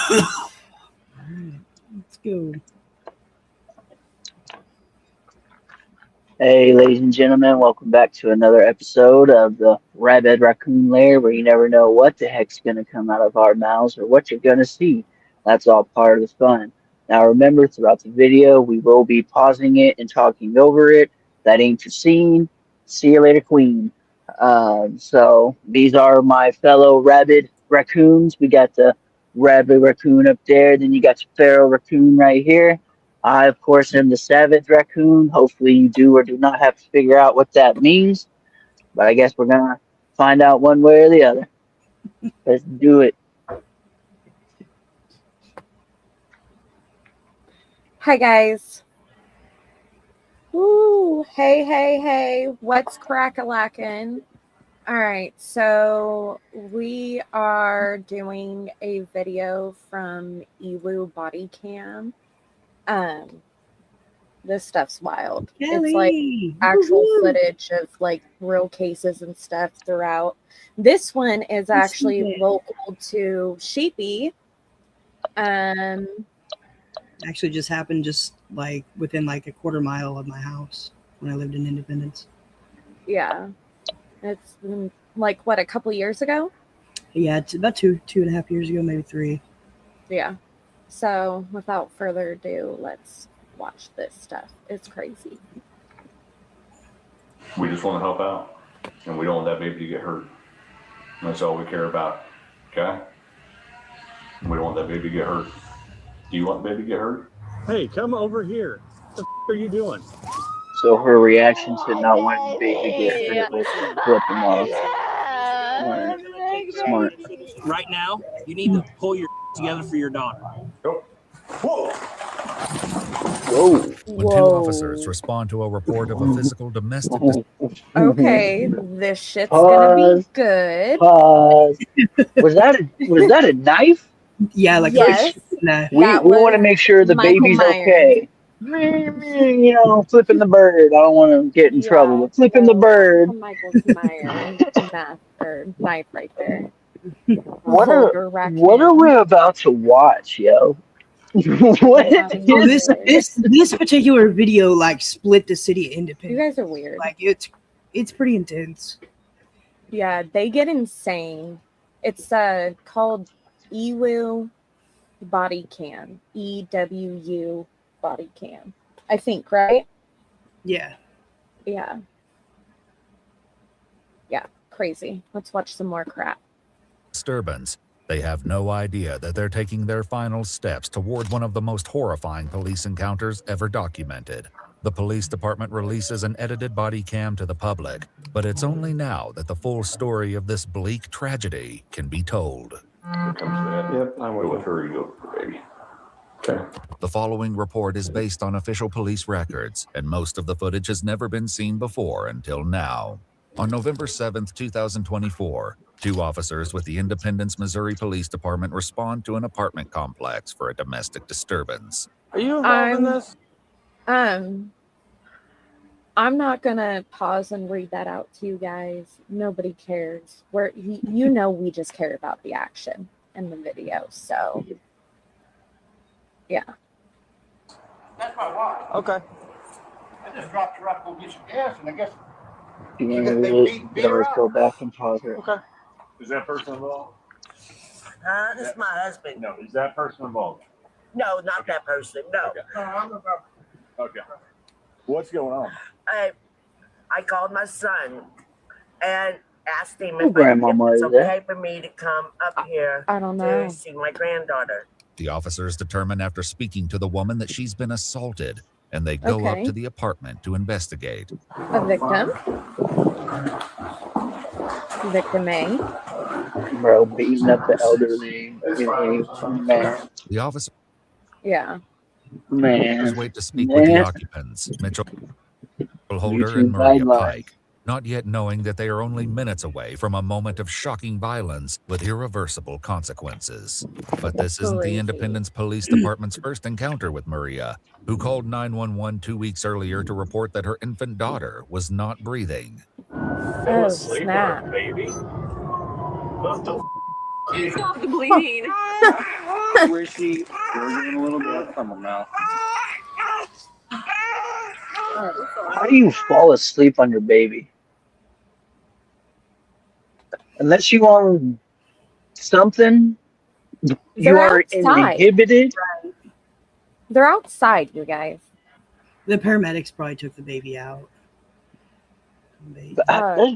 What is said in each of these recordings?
Let's go. Hey, ladies and gentlemen, welcome back to another episode of the Rabid Raccoon Lair, where you never know what the heck's going to come out of our mouths or what you're going to see. That's all part of the fun. Now, remember, throughout the video, we will be pausing it and talking over it. That ain't your scene. See you later, Queen. So, these are my fellow Rabid Raccoons. We got the Rabid Raccoon up there, then you got your Feral Raccoon right here. I, of course, am the Savage Raccoon. Hopefully, you do or do not have to figure out what that means. But I guess we're going to find out one way or the other. Let's do it. Hi, guys. Ooh, hey. What's crack-a-lackin'? All right, so we are doing a video from Ewu Body Cam. This stuff's wild. Kelly. It's like actual footage of like real cases and stuff throughout. This one is actually local to Sheepy. Actually just happened just like within like a quarter mile of my house when I lived in Independence. Yeah. It's been like what, a couple years ago? Yeah, it's about two and a half years ago, maybe 3. Yeah. So without further ado, let's watch this stuff. It's crazy. We just want to help out, and we don't want that baby to get hurt. That's all we care about, okay? We don't want that baby to get hurt. Do you want the baby to get hurt? Hey, come over here. What the f*** are you doing? So her reaction to not wanting the baby to get hurt was flip him off. Smart. Right now, you need to pull your together for your daughter. Go. Whoa! Whoa. When 2 officers respond to a report of a physical domestic Okay, this shit's gonna be good. Was that a knife? Yeah, like Yes. Nah. We want to make sure the Michael baby's Myers. okay. You know, flipping the bird. I don't want to get in trouble, but flipping the bird. Michael Myers knife right there. What Vulgar are raccoon. we about to watch, yo? What? So this particular video like split the city of You Independence. guys are weird. Like it's pretty intense. Yeah, they get insane. It's called Ewu Body Cam. EWU Body Cam. I think, right? Yeah. Yeah. Yeah, crazy. Let's watch some more crap. disturbance, they have no idea that they're taking their final steps toward one of the most horrifying police encounters ever documented. The police department releases an edited body cam to the public, but it's only now that the full story of this bleak tragedy can be told. Here comes that. Yep, I'm Go with her, you go with the baby. Okay. The following report is based on official police records, and most of the footage has never been seen before until now. On November 7th, 2024, 2 officers with the Independence, Missouri Police Department respond to an apartment complex for a domestic disturbance. Are you involved in this? I'm not gonna pause and read that out to you guys. Nobody cares. You know we just care about the action in the video. So yeah. That's my wife. Okay. I just dropped her off to go get some gas, and I guess You want to let's go back and pause it. Okay. Is that person involved? This is my husband. No. Is that person involved? No, not that person. No. Okay. Okay. What's going on? I called my son and asked him Your grandmama if is it's there. okay for me to come up here I don't know. to see my granddaughter. The officers determine after speaking to the woman that she's been assaulted, and they go up Okay. to the apartment to investigate. A victim. Victim A. Bro, beating up the elderly. Man. The officers Yeah. Man. wait to speak with the Man. occupants, Mitchell Holder YouTube and Maria guidelines. Pike, not yet knowing that they are only minutes away from a moment of shocking violence with irreversible consequences. But this isn't the Crazy. Independence Police Department's first encounter with Maria, who called 911 2 weeks earlier to report that her infant daughter was not breathing. Oh, snap. baby. What the Stop the bleeding. Where is she? Gurgling a little bit. Come on now. How do you fall asleep on your baby? Unless you want something, you They're are outside. inhibited. They're outside, you guys. The paramedics probably took the baby out.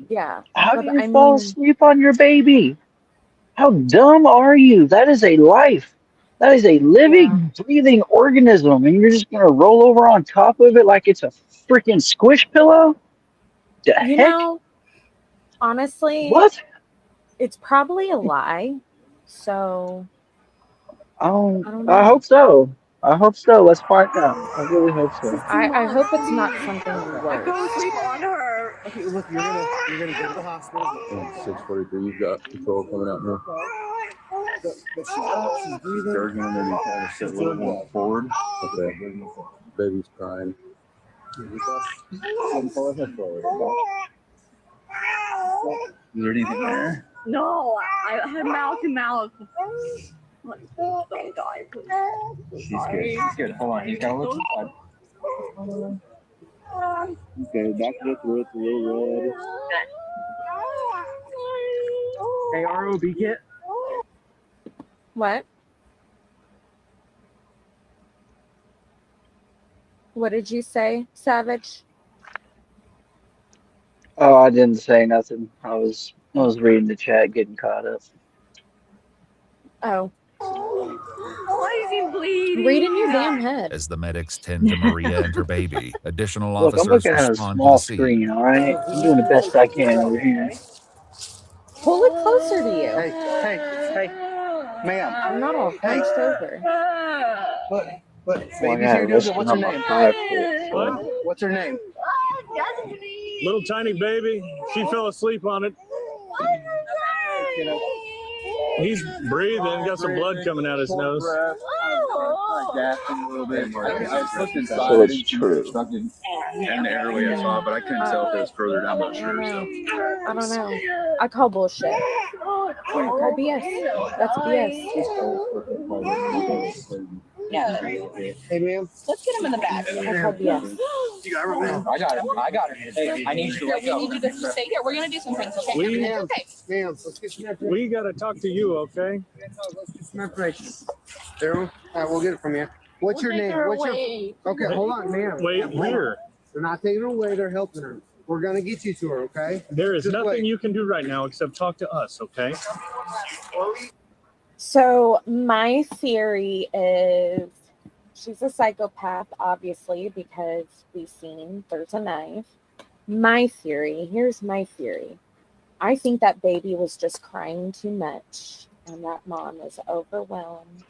Yeah. How But do you I fall mean, asleep on your baby? How dumb are you? That is a life. That is a living, breathing organism, and you're just gonna roll over on top of it like it's a freaking squish pillow? The you heck? know, honestly, What? it's probably a lie. So I don't I know. hope so. I hope so. Let's find out. I really hope so. I hope it's not something worse. Go sleep on her. Okay, look, you're gonna go to the hospital. 6:43. You've got control coming out now. But she's breathing. Gurgling, maybe kind of sit a little more forward. Okay. Baby's crying. Is there anything there? No, I had mouth to mouth. Don't die, please. She's good. She's good. Hold on. He's gotta look inside. Okay, back to the throat, a little red. Hey, ROB kit. What? What did you say, Savage? Oh, I didn't say nothing. I was reading the chat, getting caught up. Oh. Why is he bleeding? Read in your damn head. As the medics tend to Maria and her baby, additional Look, I'm officers looking at a respond to small the scene. screen, all right? I'm doing the best I can over here. Pull it closer to you. Hey, ma'am. I'm not all hunched over. But I baby's gotta here, dude. listen What's on her my name? 5 foot. What? What's her name? Little tiny baby. She fell asleep on it. He's breathing. Got some blood coming out his nose. So it's true. In the airway I saw, but I couldn't tell if it was further down. I'm not sure. I don't know. I call bullshit. I call BS. That's BS. Yeah. Hey, ma'am. Let's get him in the back. I call BS. You got her, ma'am. I got her. I need you to let go. We need you to stay here. We're gonna do some things, okay? Ma'am, Okay. ma'am, let's get some information. We got to talk to you, okay? Let's get some information. There, all right, we'll get it from you. What's your name? What's your? Okay, hold on, ma'am. Wait, where? They're not taking her away. They're helping her. We're gonna get you to her, okay? There is Just nothing wait. you can do right now except talk to us, okay? So my theory is she's a psychopath, obviously, because we've seen there's a knife. Here's my theory. I think that baby was just crying too much and that mom was overwhelmed,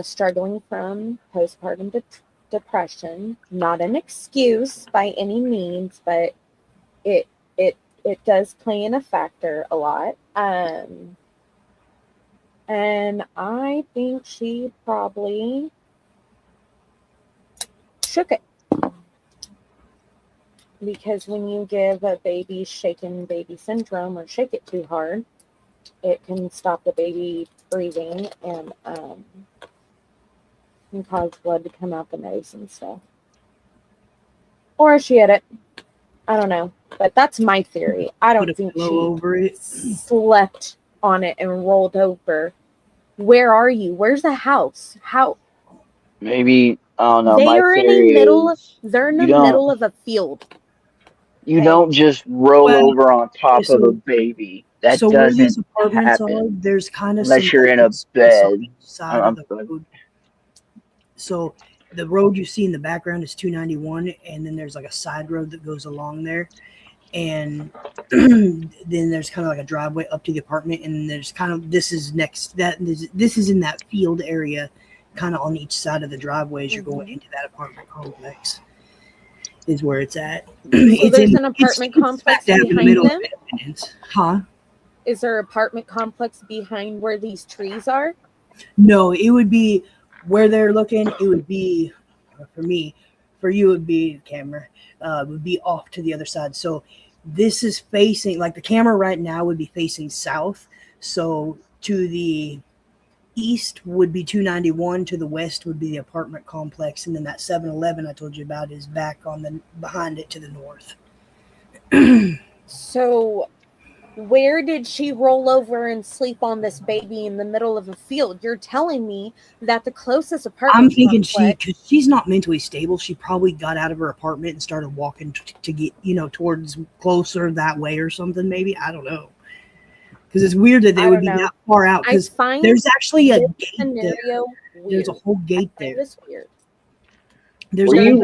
struggling from postpartum depression. Not an excuse by any means, but it does play in a factor a lot. And I think she probably shook it. Because when you give a baby shaken baby syndrome or shake it too hard, it can stop the baby breathing and can cause blood to come out the nose and stuff. Or she hit it. I don't know. But that's my theory. I don't think she over it. slept on it and rolled over. Where are you? Where's the house? How? Maybe, I don't know. They My are in theory the middle. is They're in the you don't- middle of a field. you don't just roll Well, over on top so- of a baby. That So where these doesn't apartments happen are, there's kind of unless some you're in a open space on bed. each side of the I'm- road. So the road you see in the background is 291, and then there's like a side road that goes along there, and then there's kind of like a driveway up to the apartment, and there's kind of this is in that field area, kind of on each side of the driveway as you're going into that apartment complex. Is where it's at. So there's an apartment complex smack dab in the behind middle of them? Independence. Huh? Is there an apartment complex behind where these trees are? No, it would be where they're looking. It would be for me. For you, it would be camera. Would be off to the other side. So this is facing like the camera right now would be facing south. So To the east would be 291. To the west would be the apartment complex, and then that 7-Eleven I told you about is back on the behind it to the north. So, where did she roll over and sleep on this baby in the middle of a field? You're telling me that the closest apartment I'm thinking complex, because she's not mentally stable, she probably got out of her apartment and started walking to get, towards closer that way or something. Maybe, I don't know. Because it's weird that they I would don't be know. that far out. I Because find there's actually a this gate there. scenario weird. There's a whole gate I find there. this weird. There's Were a you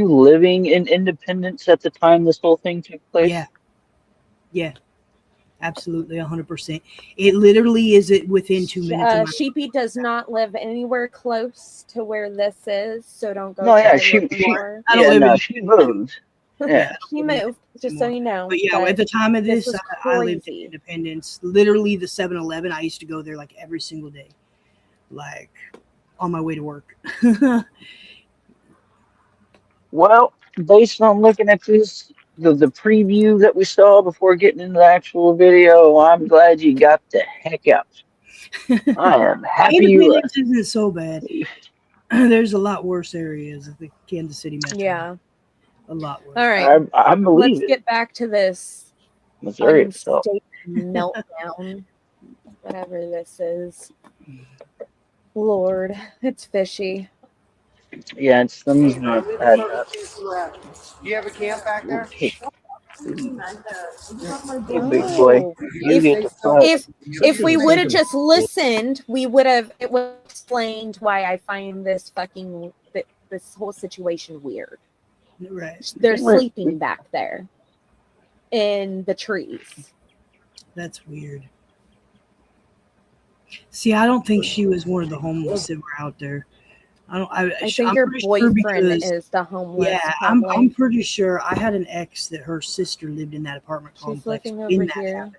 whole, living in Independence at the time this whole thing took place? yeah, absolutely, 100%. It literally is within 2 minutes. Of my Sheepy does not live anywhere close to where this is, so don't go No, yeah, try she looking for her. I don't live in- she moved. Yeah. She moved, just so you know. But yeah, at the time of this this, was I lived in crazy. Independence. Literally, the 7-Eleven, I used to go there like every single day, like on my way to work. Well, based on looking at this, the preview that we saw before getting into the actual video, I'm glad you got the heck out. I am happy you Independence isn't so bad. There's a lot worse areas of the Kansas City metro. Yeah. A lot worse. All right. I believe Let's it. get back to this Missouri itself. meltdown, whatever this is. Lord, it's fishy. Yeah, it's things not bad. Do you have a camp back there? Hey, big boy. You get the fun. If we would have just listened, it would have explained why I find this whole situation weird. Right. They're sleeping back there in the trees. That's weird. See, I don't think she was one of the homeless that were out there. I think I'm your pretty sure boyfriend because- is the homeless. Yeah, probably. I'm pretty sure. I had an ex that her sister lived in that apartment She's complex. living in over that here.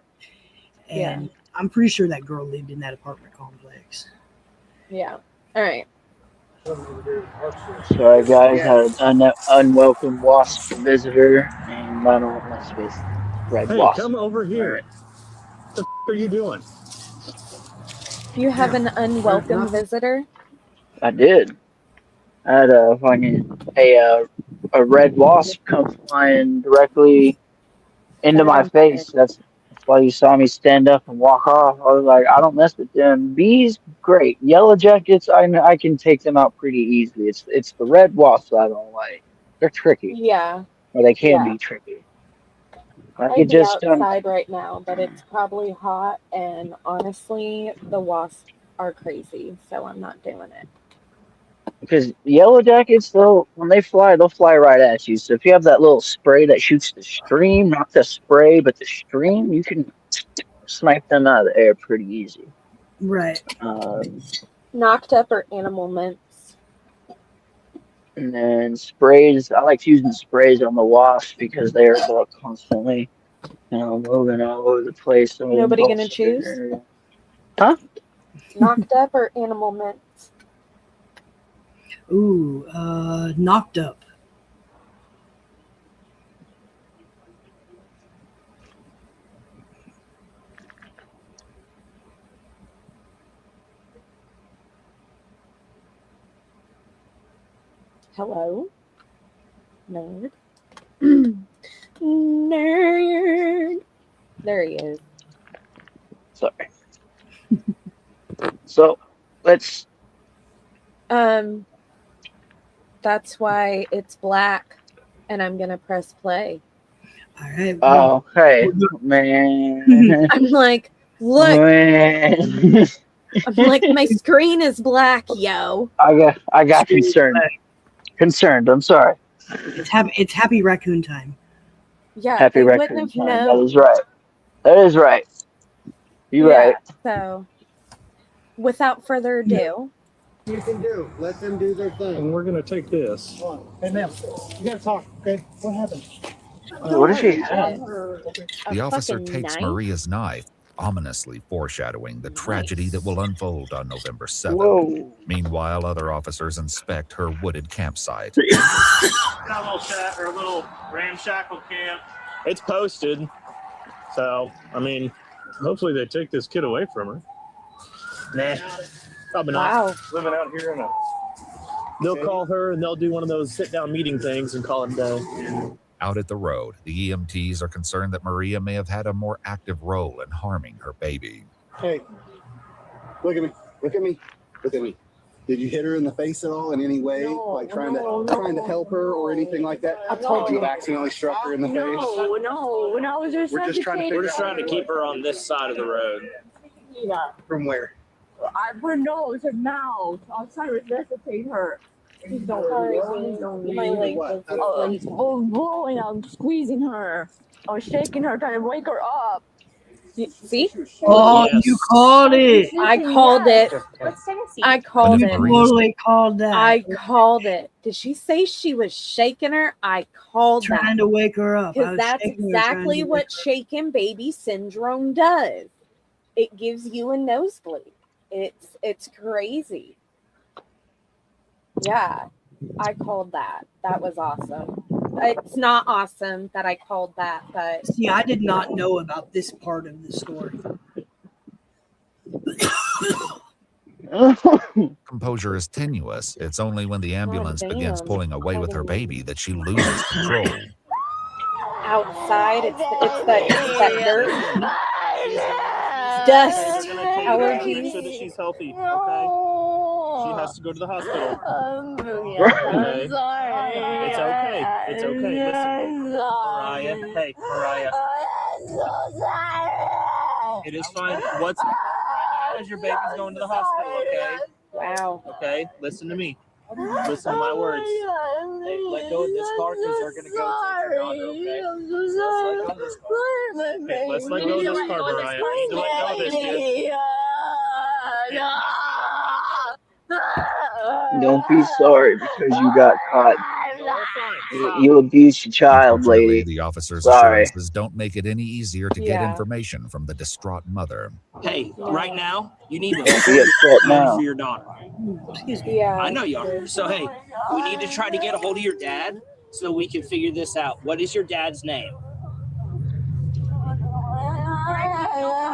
cabin. And I'm pretty sure that girl lived in that apartment complex. Yeah. All right. Sorry, guys, had an unwelcome wasp visitor, and I don't mess with red Hey, wasp. come over here. What the are you doing? You have an unwelcome visitor? I did. I had a red wasp come flying directly into my face. That's why you saw me stand up and walk off. I was like, I don't mess with them. Bees, great. Yellow jackets, I can take them out pretty easily. It's the red wasps I don't like. They're tricky. Yeah. Or they can be tricky. I'd could be just outside right now, but it's probably hot, and honestly, the wasps are crazy, so I'm not doing it. Because yellow jackets, when they fly, they'll fly right at you. So if you have that little spray that shoots the stream, not the spray, but the stream, you can snipe them out of the air pretty easy. Right. Knocked up or animal mints. And then sprays, I like using sprays on the wasps because they are constantly, moving all over the place. Nobody gonna choose? Huh? Knocked up or animal mints? Ooh, knocked up. Hello? Nerd? Nerd! There he is. Sorry. So, let's... That's why it's black, and I'm gonna press play. All right. Oh, hey, man. I'm like, look. Man. I'm like, my screen is black, yo. I got concerned. Concerned. I'm sorry. It's happy raccoon time. Yeah. Happy raccoon time. That is right. That is right. You're right. So, without further ado, You can do. Let them do their thing. And we're gonna take this. Hey, ma'am, you gotta talk, okay? What happened? What does she have? The officer fucking takes knife? Maria's knife, ominously foreshadowing the tragedy that will unfold on November 7th. Whoa. Meanwhile, other officers inspect her wooded campsite. Got a little ramshackle camp. It's posted. So, I mean, Hopefully they take this kid away from her. Nah, probably Wow. not. Living out here in a. They'll call her and they'll do one of those sit-down meeting things and call it a day. Out at the road, the EMTs are concerned that Maria may have had a more active role in harming her baby. Hey, look at me. Look at me. Look at me. Did you hit her in the face at all in any way? No, like trying to help her or anything like that? I told you you. accidentally struck her in the face? No. And I was just We're just trying to keep her on this side of the road. Yeah. From where? Her nose, her mouth. I was trying to resuscitate her. Please don't Sorry, Please don't my leg was blowing. I'm squeezing her. I was shaking her, trying to wake her up. See? Oh, Yes. you called it. I called it. I called The it. new Totally called that. I called it. Did she say she was shaking her? I called trying that. to wake her up. I Because was that's shaking her, trying exactly to wake what shaken baby syndrome does. It gives you a nosebleed. It's crazy. Yeah, I called that. That was awesome. It's not awesome that I called that, but See, I did not know about this part of the story. Composure is tenuous. It's only when the ambulance begins damn. pulling away with her baby that she loses control. outside it's that dirt. It's dust. Allergies. Make sure that she's healthy, okay? She has to go to the hospital. I'm sorry. It's okay. It's okay. Listen, Mariah. Hey, Mariah. I'm so sorry. it is fine. What's right now is your baby's going to the hospital, okay? Wow. Okay, listen to me. Listen to my words. Hey, let go of this car because they're going to go take your daughter, okay? I'm so sorry. Okay, let's let go of this car, Mariah. You need to let go of this, dude. Don't be sorry because you got caught. Stop. You abused your child, Unfortunately, lady. the officer's Sorry. assurances don't make it any easier to get information from the distraught mother. Hey, right now, you need to Don't be be upset now. for your daughter. Excuse me. Yeah. I know you are. So, hey, we need to try to get a hold of your dad so we can figure this out. What is your dad's name?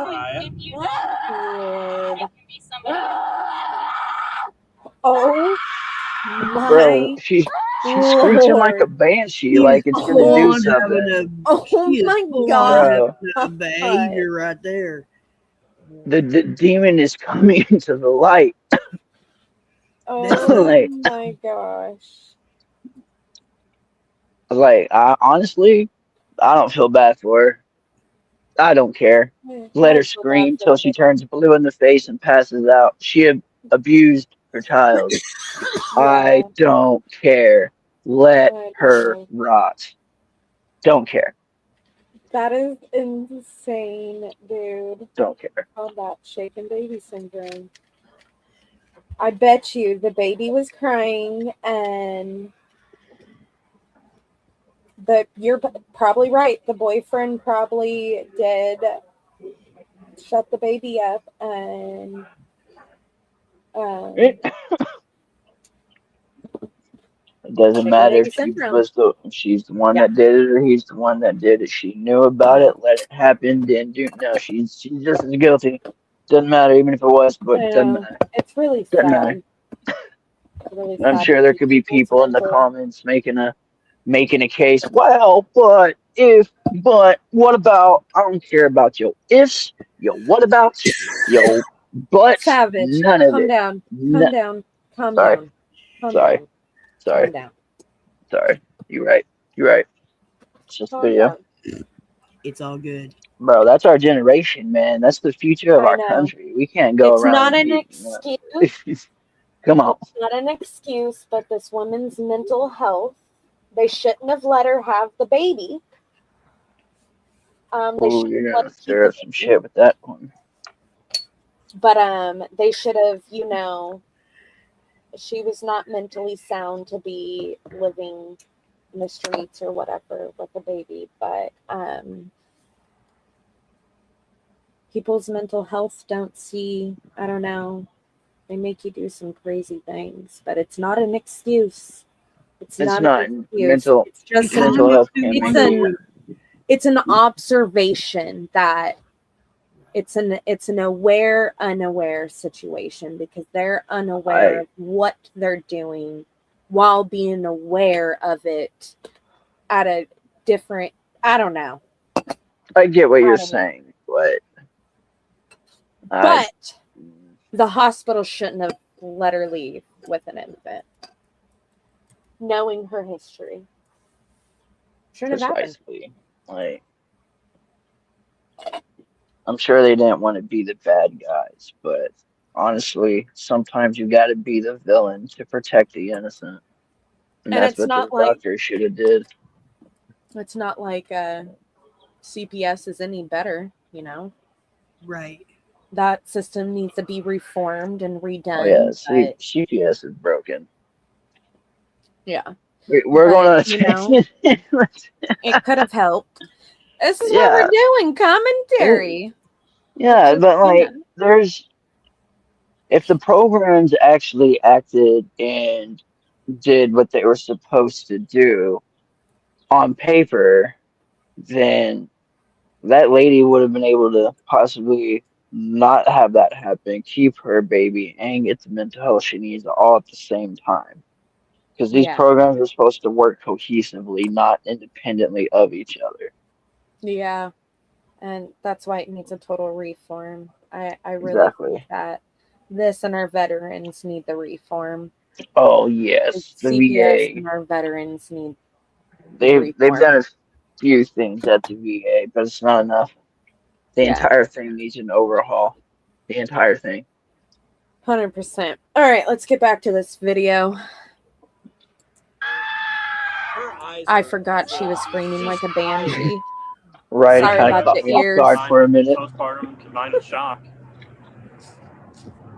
Mariah? Oh Bro, my she's screeching like a Lord. banshee, like it's gonna do Full-on something. Oh she is my full-on God. having a behavior right there. The demon is coming into the light. Oh like, my gosh. honestly, I don't feel bad for her. I don't care. Let her scream till she turns blue in the face and passes out. She abused her child. I don't care. Let her rot. Don't care. That is insane, dude. Don't care. Call that shaken baby syndrome. I bet you the baby was crying and you're probably right. The boyfriend probably did shut the baby up and It doesn't matter if she's the one that did it or he's the one that did it. She knew about it, let it happen, didn't do no, she's just as guilty. Doesn't matter even if it was, but it doesn't matter. It's really Doesn't sad. matter. Really I'm sad sure there could be people in the comments making a case. Well, but what about? I don't care about your ifs, your what abouts, your buts. Savage. None of Calm it. down. No- Calm down. Calm Sorry. down. Calm Sorry. down. Sorry. Calm down. Sorry. You're right. You're right. It's just a Calm video. down. It's all good. Bro, that's our generation, man. That's the future of I our know. country. We can't go It's around not and an be, excuse. Come on. It's not an excuse, but this woman's mental health, they shouldn't have let her have the baby. They Oh, should you're have let gonna her keep stir the up some baby. shit with that one. But they should have, she was not mentally sound to be living in the streets or whatever with a baby. But people's mental health don't see, I don't know, they make you do some crazy things, but it's not an excuse. It's not an excuse. mental. It's just mental health can be. it's an observation that It's an aware, unaware situation because they're unaware of what they're doing while being aware of it at a different, I don't know. I get what you're saying, but the hospital shouldn't have let her leave with an infant. Knowing her history. Shouldn't have happened. Like, I'm sure they didn't want to be the bad guys, but honestly, sometimes you got to be the villain to protect the innocent, and that's it's what not the like doctor should have did. It's not like CPS is any better, you know. Right. That system needs to be reformed and redone. Oh yeah, CPS is broken. Yeah. We're going on a tangent. It could have helped. This is what we're doing, commentary. Yeah, but like, if the programs actually acted and did what they were supposed to do on paper, then that lady would have been able to possibly not have that happen, keep her baby, and get the mental health she needs all at the same time. Because these programs are supposed to work cohesively, not independently of each other. Yeah. And that's why it needs a total reform. I really think that this and our veterans need the reform. Oh yes, the CPS VA. and our veterans need They've done a few things at the VA, but it's not enough. The entire thing needs an overhaul. The entire thing. 100%. All right, let's get back to this video. I forgot she was screaming like a banshee. Right, Sorry it kind of about caught the me ears. off guard for a minute. Postpartum combined with shock.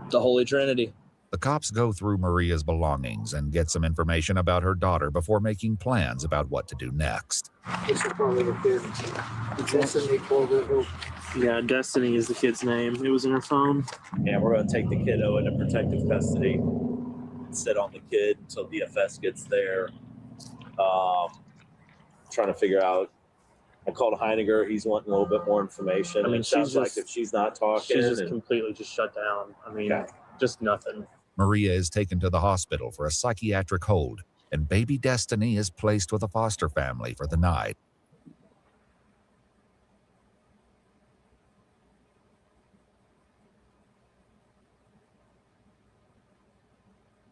The Holy Trinity. The cops go through Maria's belongings and get some information about her daughter before making plans about what to do next. This is probably the kid. Destiny pulled it. Yeah, Destiny is the kid's name. It was in her phone. Yeah, we're going to take the kiddo into protective custody and sit on the kid until DFS gets there. Trying to figure out. I called Heiniger. He's wanting a little bit more information. I mean, it sounds like if she's not talking. She's just completely just shut down. I mean, just nothing. Maria is taken to the hospital for a psychiatric hold, and baby Destiny is placed with a foster family for the night.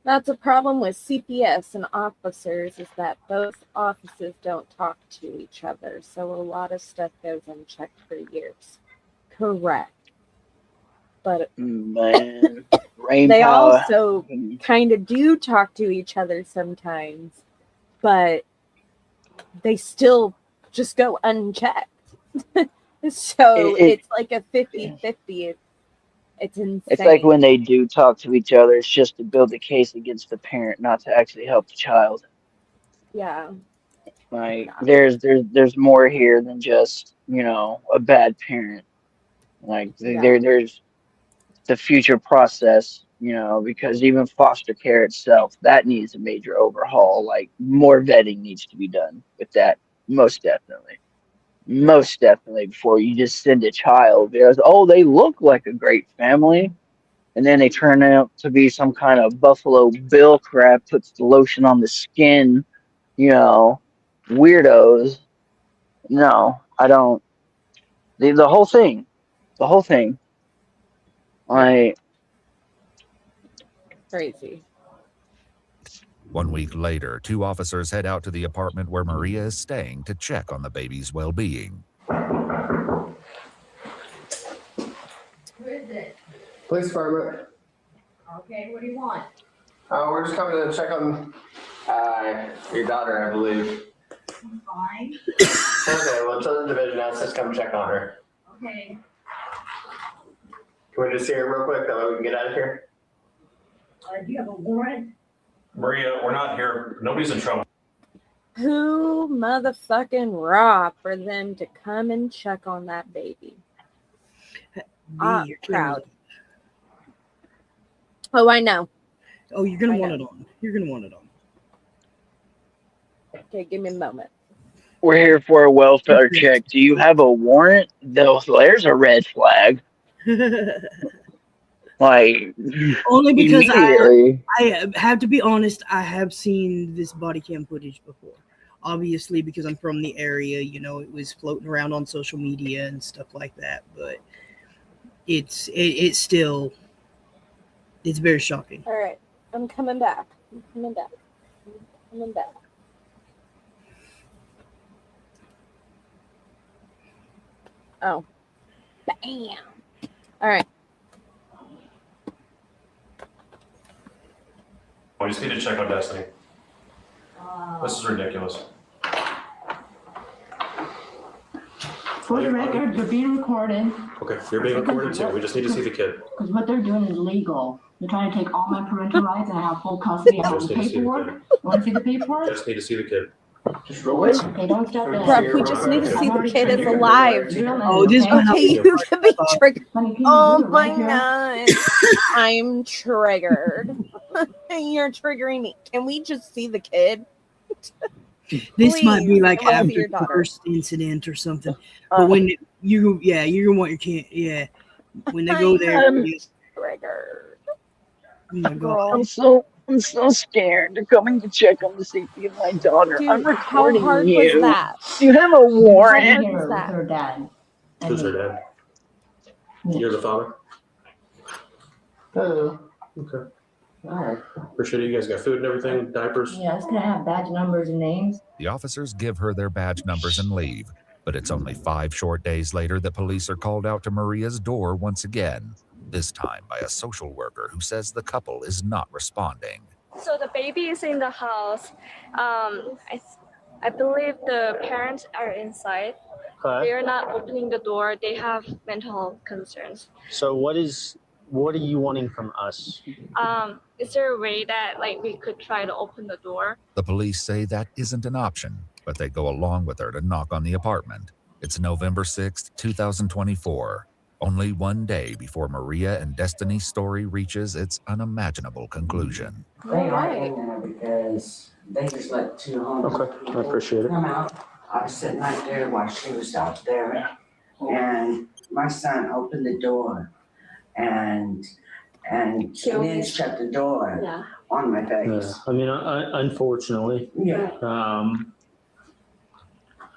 That's a problem with CPS and officers is that both offices don't talk to each other. So a lot of stuff goes unchecked for years. Correct. But man, they also kind of do talk to each other sometimes, but they still just go unchecked. So it's like a 50-50. It's insane. It's like when they do talk to each other, it's just to build a case against the parent, not to actually help the child. Yeah. Like there's more here than just, you know, a bad parent. Like there's the future process, you know, because even foster care itself, that needs a major overhaul. Like more vetting needs to be done with that, most definitely. Most definitely, before you just send a child, because they look like a great family, and then they turn out to be some kind of Buffalo Bill crap, puts the lotion on the skin, you know, weirdos. No, I don't. The whole thing, like crazy. 1 week later, 2 officers head out to the apartment where Maria is staying to check on the baby's well-being. Who is it? Police department. Okay, what do you want? We're just coming to check on your daughter, I believe. Fine. Okay, well, Children's Division asked us to come check on her. Okay. Can we just see her real quick? That way we can get out of here? Do you have a warrant? Maria, we're not here. Nobody's in trouble. Who motherfucking raw for them to come and check on that baby? I'm proud. Oh, I know. Oh, you're gonna want it on. You're gonna want it on. Okay, give me a moment. we're here for a welfare check. Do you have a warrant? There's a red flag. Like, Only because immediately. I have to be honest, I have seen this body cam footage before. Obviously, because I'm from the area, you know, it was floating around on social media and stuff like that. But it's still very shocking. All right, I'm coming back. I'm coming back. Oh, bam! All right. We just need to check on Destiny. This is ridiculous. For the record, you're being recorded. Okay, you're being recorded too. We just need to see the kid. Because what they're doing is illegal. They're trying to take all my parental rights and I have full custody. I have the paperwork. You want to see the paperwork? Just need to see the kid. Just roll it. Okay, don't stop that. Bruh, we just need to see the kid is alive. Oh, this is okay, you can be triggered. Honey, Oh my god. I'm triggered. You're triggering me. Can we just see the kid? This might be Please, like I wanna see after your the daughter. first incident or something. But when you're gonna want your kid, yeah. When they go there, triggered. Oh my god. I'm so scared. They're coming to check on the safety of my daughter. Dude, I'm how recording hard you. was that? You have a warrant. How hard was that? Her dad. Who's her dad? You're the father? Oh. Okay. Alright. Appreciate it. You guys got food and everything, diapers? Yes, can I have badge numbers and names? The officers give her their badge numbers and leave, but it's only 5 short days later that police are called out to Maria's door once again, this time by a social worker who says the couple is not responding. So the baby is in the house. I believe the parents are inside. They are not opening the door. They have mental health concerns. So what are you wanting from us? Is there a way that we could try to open the door? The police say that isn't an option, but they go along with her to knock on the apartment. It's November 6th, 2024, only one day before Maria and Destiny's story reaches its unimaginable conclusion. They are in there because they just let two homeless Okay, I appreciate it. come out. I was sitting right there while she was out there, and my son opened the door and then shut the door on my face. I mean, unfortunately,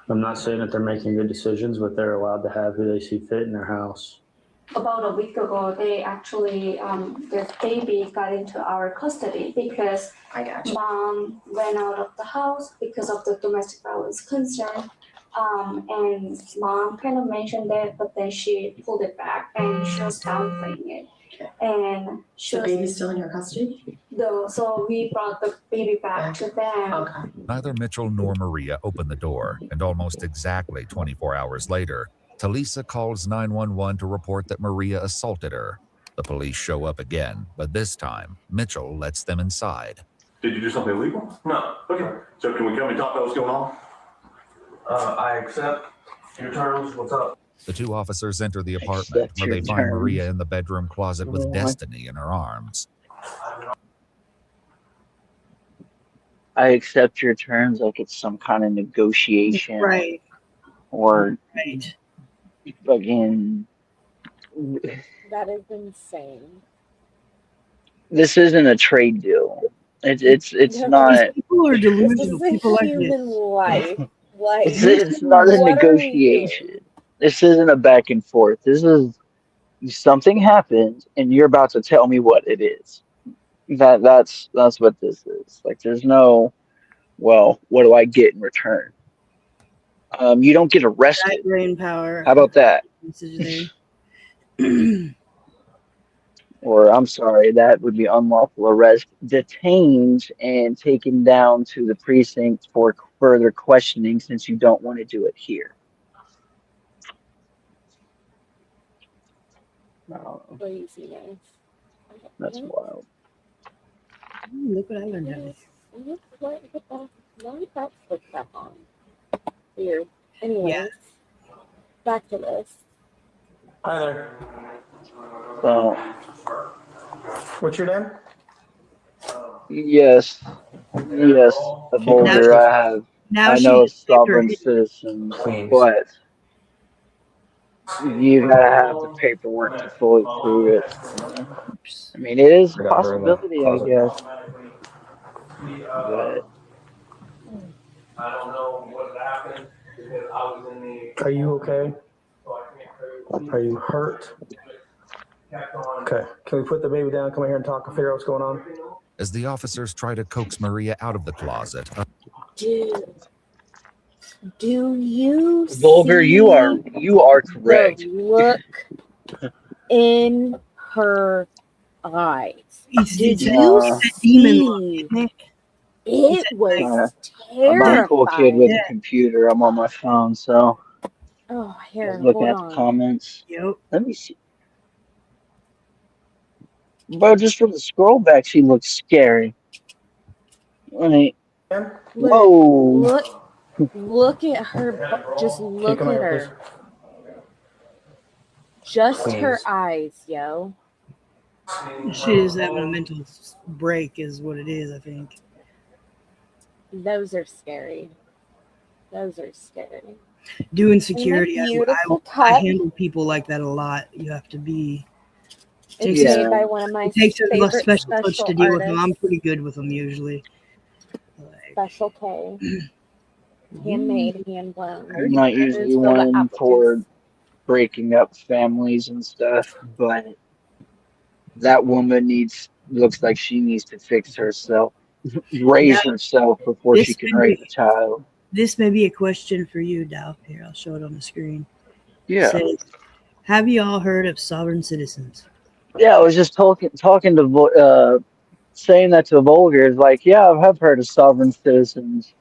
I'm not saying that they're making good decisions, but they're allowed to have who they see fit in their house. About a week ago, they actually, their baby got into our custody because mom ran out of the house because of the domestic violence concern. And mom kind of mentioned that, but then she pulled it back and she was downplaying it. And the baby's still in your custody? No, so we brought the baby back to them. Okay. Neither Mitchell nor Maria open the door, and almost exactly 24 hours later, Talisa calls 911 to report that Maria assaulted her. The police show up again, but this time, Mitchell lets them inside. Did you do something illegal? No. Okay. So can we come and talk about what's going on? I accept your terms. What's up? The two officers enter the apartment where they find Maria in the bedroom closet with Destiny in her arms. I accept your terms like it's some kind of negotiation. Right. Or right. Fucking. That is insane. This isn't a trade deal. It's not. People are delusional. This is People like human this. life. It's not a negotiation. This isn't a back and forth. This is something happened, and you're about to tell me what it is. That's what this is. Like, there's no, well, what do I get in return? You don't get arrested. Brain power. How about that? Or, I'm sorry, that would be unlawful arrest, detained and taken down to the precinct for further questioning since you don't want to do it here. Craziness. That's wild. Look what I learned how to do. Look that flip back on. Weird. Anyways, back to this. Hi there. So, What's your name? yes, the boulder I have. Now I know she's sovereign citizens, but You gotta have the paperwork to fully prove it. I mean, it is a I got her in the possibility, I closet. guess. But I don't know what happened because I was in the. Are you okay? Are you hurt? Okay. Can we put the baby down? Come here and talk and figure out what's going on? As the officers try to coax Maria out of the closet, Dude, do you Vulgar, see you are the correct. look in her eyes? Did It's you Nah, that demon look, see? isn't it? It was I'm not a cool kid with a terrifying. computer. I'm on my phone, so Oh, I was here, looking hold at the on. comments. Yep. Let me see. Bro, just from the scroll back, she looks scary. Like, whoa. Look at her. Just look at her. Just her eyes, yo. She is having a mental break, is what it is, I think. Those are scary. Those are scary. Doing And security, the beautiful I cup. handle people like that a lot. You have to be. It's made by one of my It takes a favorite special touch to deal with them. I'm artists. pretty good with them usually. Special K. Handmade, hand blown. I'm not That usually is for the one apple for juice. breaking up families and stuff, but that woman looks like she needs to fix herself, raise Now, herself before she can raise a child. This may be a question for you, Dow. Here, I'll show it on the screen. Yeah. It says, have you all heard of sovereign citizens? Yeah, I was just talking to saying that to Vulgar is like, yeah, I have heard of sovereign citizens.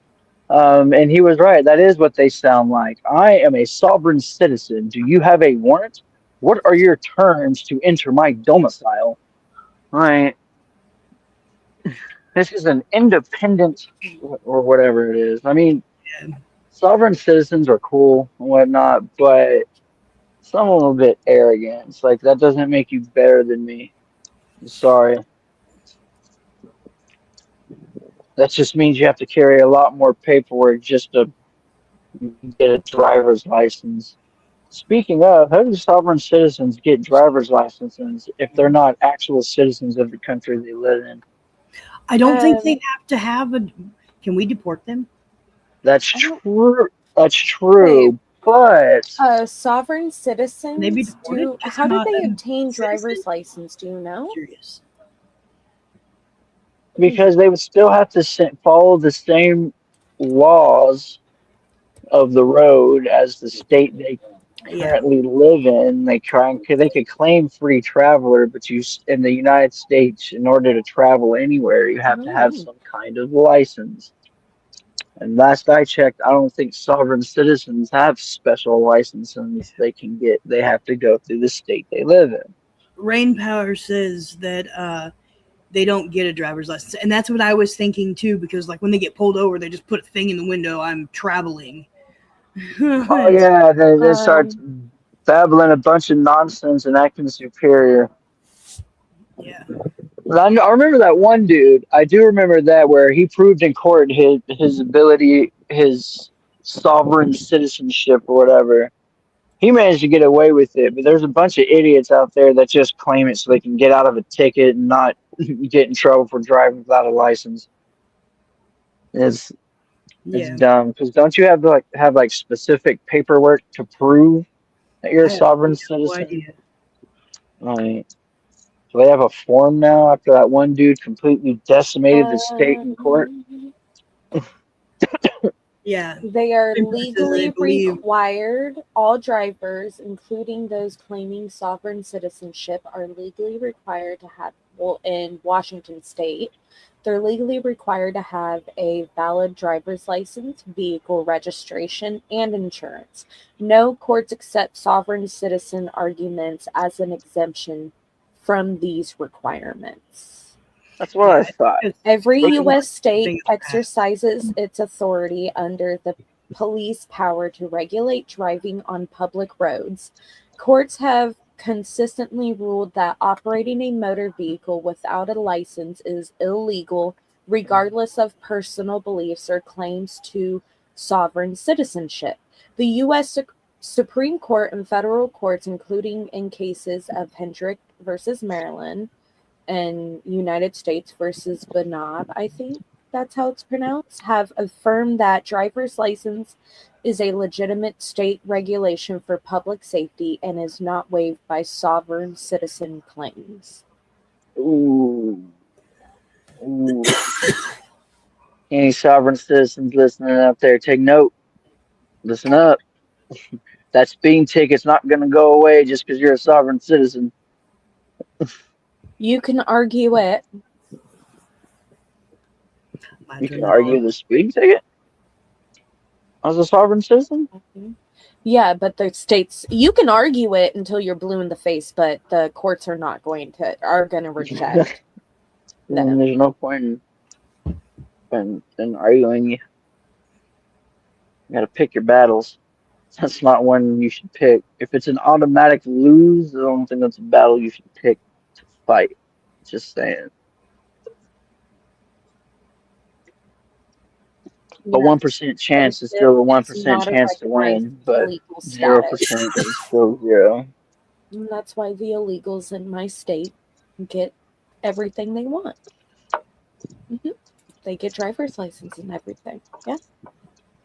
And he was right. That is what they sound like. I am a sovereign citizen. Do you have a warrant? What are your terms to enter my domicile? Right. This is an independent or whatever it is. I mean, sovereign citizens are cool and whatnot, but some of them are a bit arrogant. It's like that doesn't make you better than me. I'm sorry. That just means you have to carry a lot more paperwork just to get a driver's license. Speaking of, how do sovereign citizens get driver's licenses if they're not actual citizens of the country they live in? I don't think they have to have a. Can we deport them? That's true. That's true. Wait. But Sovereign citizens deported, just how do not they a obtain driver's license? Do you know? Curious. because they would still have to follow the same laws of the road as the state they currently live in. They could claim free traveler, but in the United States, in order to travel anywhere, you have to have some kind of license. And last I checked, I don't think sovereign citizens have special licenses they can get. They have to go through the state they live in. Rain Power says that they don't get a driver's license, and that's what I was thinking too. Because like when they get pulled over, they just put a thing in the window. I'm traveling. Oh yeah, they start babbling a bunch of nonsense and acting superior. Yeah. I remember that one dude. I do remember that where he proved in court his ability, his sovereign citizenship or whatever. He managed to get away with it, but there's a bunch of idiots out there that just claim it so they can get out of a ticket and not get in trouble for driving without a license. It's dumb because don't you have to have specific paperwork to prove that you're a sovereign citizen? Right. So they have a form now after that one dude completely decimated the state in court. Yeah. They are Rain Power says legally they believe required. All drivers, including those claiming sovereign citizenship, are legally required to have, well, in Washington state, they're legally required to have a valid driver's license, vehicle registration, and insurance. No courts accept sovereign citizen arguments as an exemption from these requirements. That's what I thought. Every U.S. state exercises its authority under the police power to regulate driving on public roads. Courts have consistently ruled that operating a motor vehicle without a license is illegal, regardless of personal beliefs or claims to sovereign citizenship. The U.S. Supreme Court and federal courts, including in cases of Hendrick versus Maryland and United States versus Banab, I think that's how it's pronounced, have affirmed that driver's license is a legitimate state regulation for public safety and is not waived by sovereign citizen claims. Ooh. Any sovereign citizens listening out there, take note. Listen up. That speeding ticket's not going to go away just because you're a sovereign citizen. You can argue it. You can argue the speeding ticket as a sovereign citizen? Yeah, but the states, you can argue it until you're blue in the face, but the courts are going to reject them. There's no point in arguing. You got to pick your battles. That's not one you should pick. If it's an automatic lose, I don't think that's a battle you should pick to fight. Just saying. A 1% chance is still a 1% chance to win, but 0% is still 0. And that's why the illegals in my state get everything they want. Mm-hmm. They get driver's license and everything. Yeah,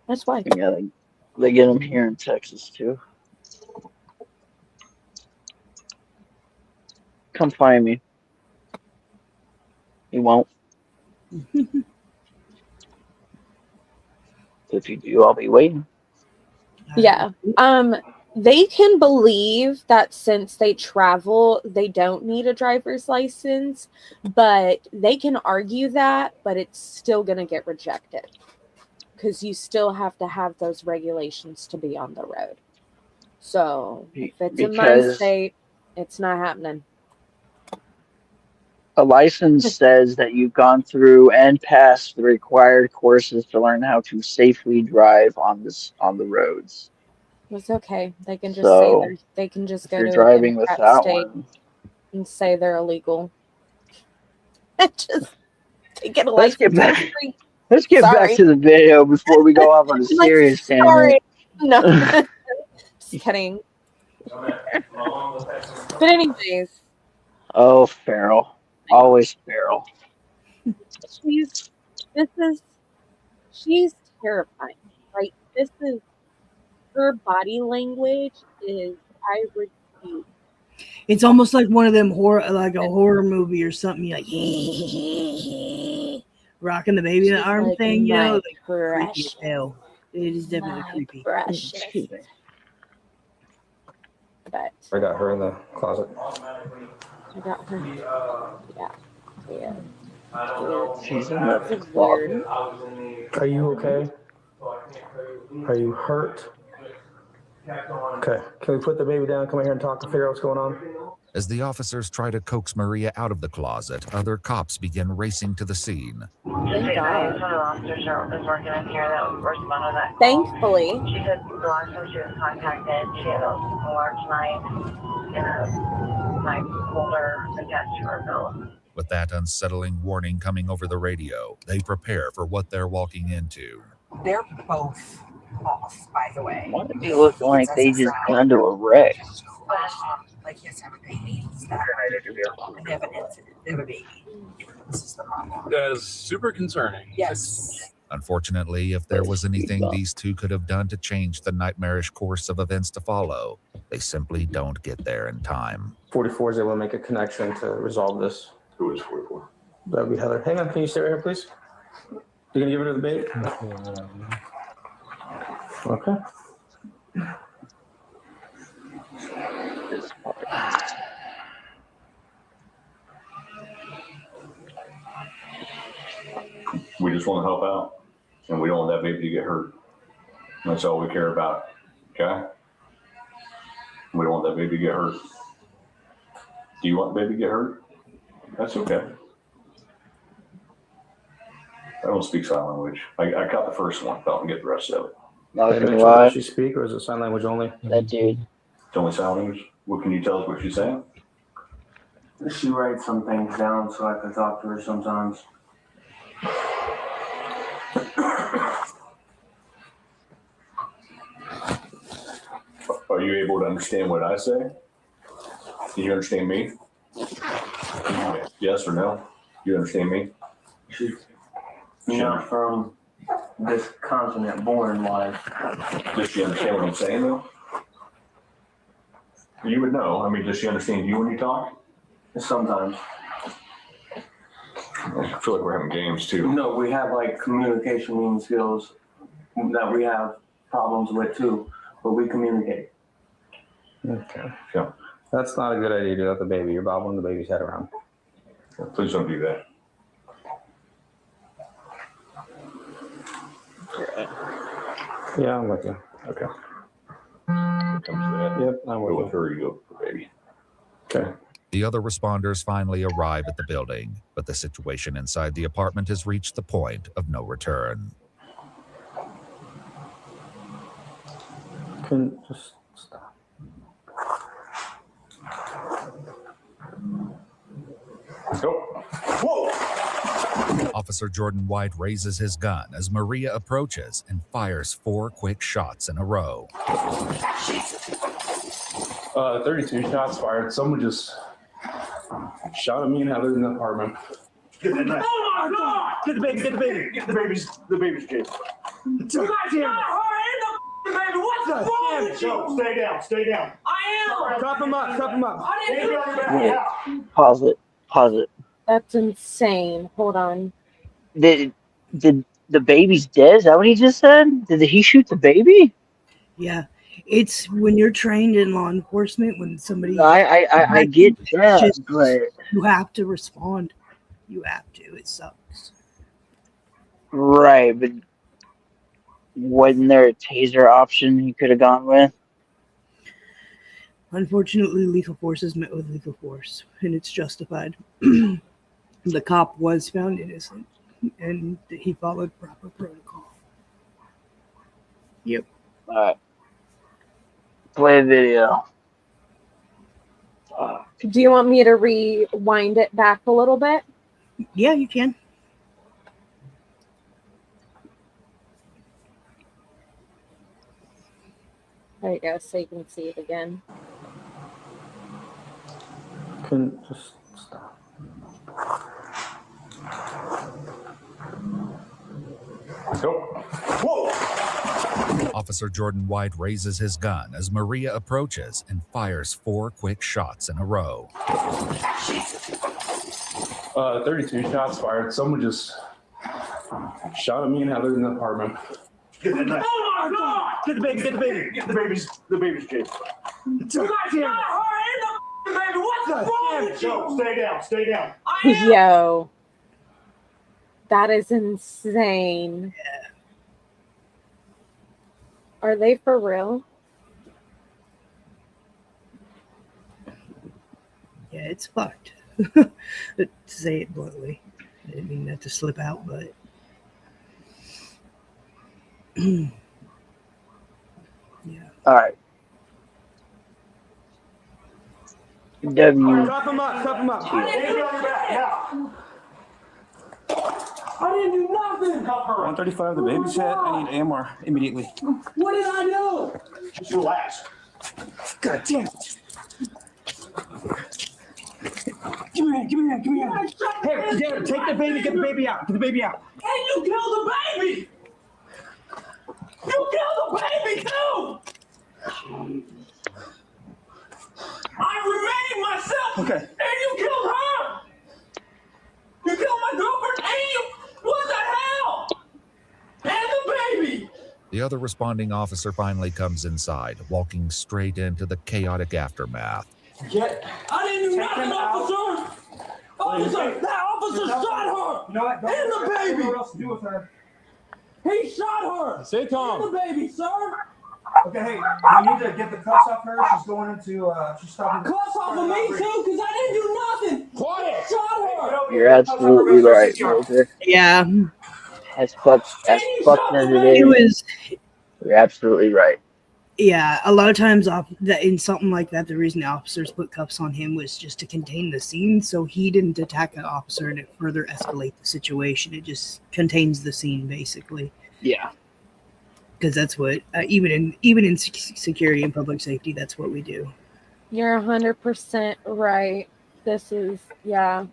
that's why. Yeah, they get them here in Texas too. Come find me. You won't. If you do, I'll be waiting. Yeah. They can believe that since they travel, they don't need a driver's license, but they can argue that, but it's still going to get rejected because you still have to have those regulations to be on the road. So if it's in my state, it's not happening. A license says that you've gone through and passed the required courses to learn how to safely drive on the roads. It's okay. They can just say they can just go to a Democrat state and say they're illegal. Just get a license. Let's get back to the video before we go off on a serious tangent. Sorry. No. Just kidding. But anyways. Oh, Farrell. Always Farrell. She's terrifying, right? Her body language is, I refuse. It's almost like one of them horror movie or something. You're like, rocking the baby in the arm like thing, you know, like creepy as hell. It is definitely creepy. Precious. But I got her in the closet. I got her. Yeah. She's in the closet. Are you okay? Are you hurt? Okay. Can we put the baby down, come in here and talk and figure out what's going on? As the officers try to coax Maria out of the closet, other cops begin racing to the scene. Thank God. Officers is working in here that responded to that. Thankfully. She said the last time she was contacted, she had a large knife and a knife holder attached to her belt. With that unsettling warning coming over the radio, they prepare for what they're walking into. They're both off, by the way. Why do they look like they just got into a wreck? Like, yes, have a baby. They have a baby. This is the problem. That is super concerning. Yes. Unfortunately, if there was anything these two could have done to change the nightmarish course of events to follow, they simply don't get there in time. 44 is able to make a connection to resolve this. Who is 44? That would be Heather. Hang on, can you stay right here, please? You gonna give her to the baby? Okay. We just want to help out, and we don't want that baby to get hurt. That's all we care about, okay? We don't want that baby to get hurt. Do you want the baby to get hurt? That's okay. I don't speak sign language. I got the first one, but I don't get the rest of it. Does she speak, or is it sign language only? That dude. It's only sign language? What can you tell us what she's saying? She writes some things down so I can talk to her sometimes. Are you able to understand what I say? Can you understand me? Yes or no? You understand me? You're not from this continent, born-wise. Does she understand what I'm saying, though? You would know. I mean, does she understand you when you talk? Sometimes. I feel like we're having games, too. No, we have like communication skills that we have problems with too, but we communicate. Okay. Yeah. That's not a good idea to do with the baby. You're bobbling the baby's head around. Please don't do that. Yeah, I'm with you. Okay. When it comes to that, Yep, I'm go with with her, you go with the baby. Okay. The other responders finally arrive at the building, but the situation inside the apartment has reached the point of no return. Can just stop. Go. Whoa! Officer Jordan White raises his gun as Maria approaches and fires 4 quick shots in a row. 32 shots fired. Someone just shot at me and Heather in the apartment. Oh my God! Get the baby, get the baby. Get the baby's kid. You guys got her and the baby. What's wrong with you? Stay down. I am. Cuff him up. I didn't do Wait, pause it. That's insane. Hold on. Did the baby's dead? Is that what he just said? Did he shoot the baby? Yeah. It's when you're trained in law enforcement, when somebody I get that, but you have to respond. You have to. It sucks. right, but wasn't there a taser option he could have gone with? Unfortunately, lethal force is met with lethal force, and it's justified. The cop was found innocent, and he followed proper protocol. Yep. All right. Play a video. Do you want me to rewind it back a little bit? Yeah, you can. There you go, so you can see it again. Can just stop. Go. Whoa! Officer Jordan White raises his gun as Maria approaches and fires 4 quick shots in a row. 32 shots fired. Someone just shot at me and Heather in the apartment. Oh my God! Get the baby. Get the baby's kid. You guys got her and the baby. What's wrong with you? Stay down. I am. Yo. That is insane. Yeah. Are they for real? Yeah, it's fucked. To say it bluntly. I didn't mean that to slip out, but yeah. All right. Cuff him up. I didn't do nothing. 135, the baby's head. I need AMR immediately. What did I do? Just relax. God damn it. Give me here. Hey, Jared, take the baby, get the baby out. And you killed the baby. You killed the baby too. I remained myself. Okay. And you killed her. You killed my girlfriend and you. What the hell? And the baby. The other responding officer finally comes inside, walking straight into the chaotic aftermath. I didn't do nothing, officer. That officer shot her. You know what? And the baby. What else to do with her? He shot her. Stay calm. And the baby, sir. Okay, hey, we need to get the cuffs off her. She's going into, she's stopping. Cuffs off of me too, because I didn't do nothing. Quiet. He shot her. You're absolutely right, Walter. Yeah. As fucked as it is. You're absolutely right. Yeah, a lot of times in something like that, the reason the officers put cuffs on him was just to contain the scene, so he didn't attack an officer and it further escalate the situation. It just contains the scene, basically. Yeah. because that's what even in security and public safety, that's what we do. You're 100% right. This is, yeah.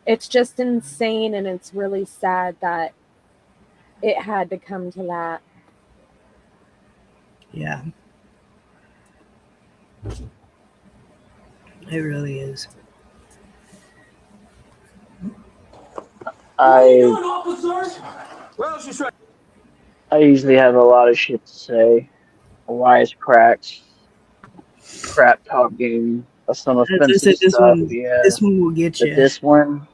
It's just insane, and it's really sad that it had to come to that. Yeah. It really is. I usually have a lot of shit to say. Wisecracks, crap talking, some As I offensive said, stuff. Yeah, this one will get but you. this one,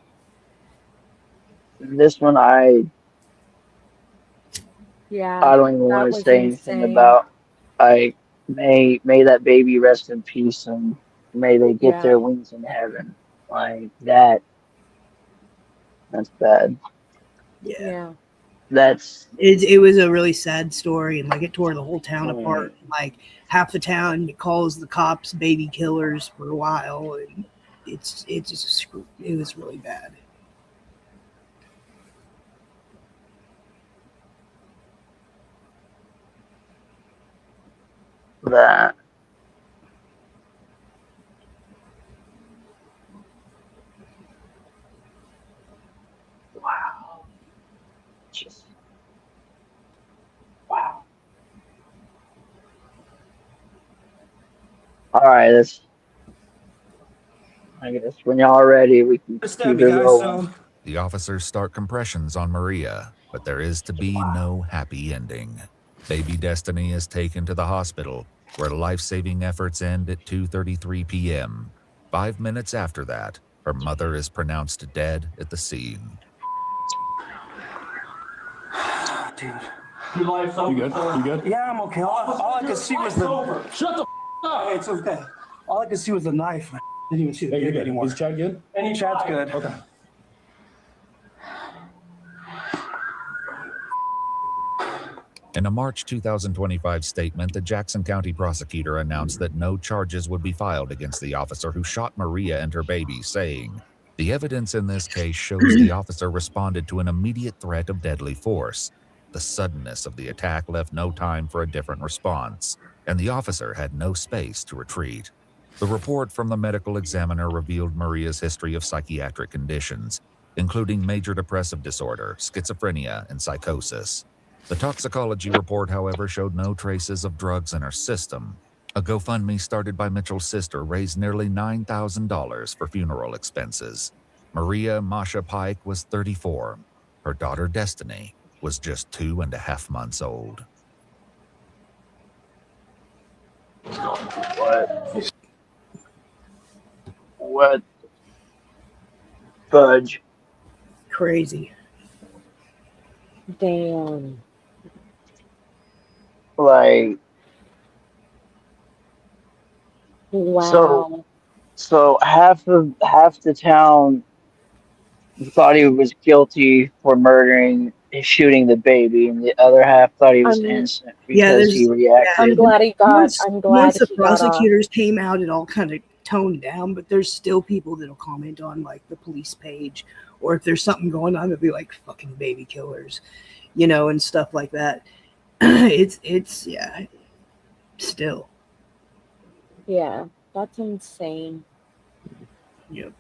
Yeah, I don't even that want to was say anything insane. about. I may that baby rest in peace, and may they get Yeah. their wings in heaven. Like that. That's bad. Yeah. It was a really sad story, and like it tore the whole town apart. Like half the town calls the cops baby killers for a while, and it was really bad. That. Wow. Just wow. All right, I guess when y'all are ready, we can keep it rolling. The officers start compressions on Maria, but there is to be no happy ending. Baby Destiny is taken to the hospital, where life-saving efforts end at 2:33 p.m. 5 minutes after that, her mother is pronounced dead at the scene. Dude. Your life's over. You good? You good? Yeah, I'm okay. All I could see was the. Shut the up. Hey, it's okay. All I could see was the knife. I didn't even see the baby anymore. Is Chad good? Chad's good. Okay. In a March 2025 statement, the Jackson County prosecutor announced that no charges would be filed against the officer who shot Maria and her baby, saying, "The evidence in this case shows the officer responded to an immediate threat of deadly force. The suddenness of the attack left no time for a different response, and the officer had no space to retreat." The report from the medical examiner revealed Maria's history of psychiatric conditions, including major depressive disorder, schizophrenia, and psychosis. The toxicology report, however, showed no traces of drugs in her system. A GoFundMe started by Mitchell's sister raised nearly $9,000 for funeral expenses. Maria Masha Pike was 34. Her daughter Destiny was just 2.5 months old. What? Fudge. Crazy. Damn. Like. Wow. So half the town thought he was guilty for shooting the baby, and the other half thought he was innocent because he reacted. I'm glad he got. Once the prosecutors came out, it all kind of toned down. But there's still people that'll comment on like the police page, or if there's something going on, they'll be like "fucking baby killers," and stuff like that. It's yeah. Still. Yeah, that's insane. Yep.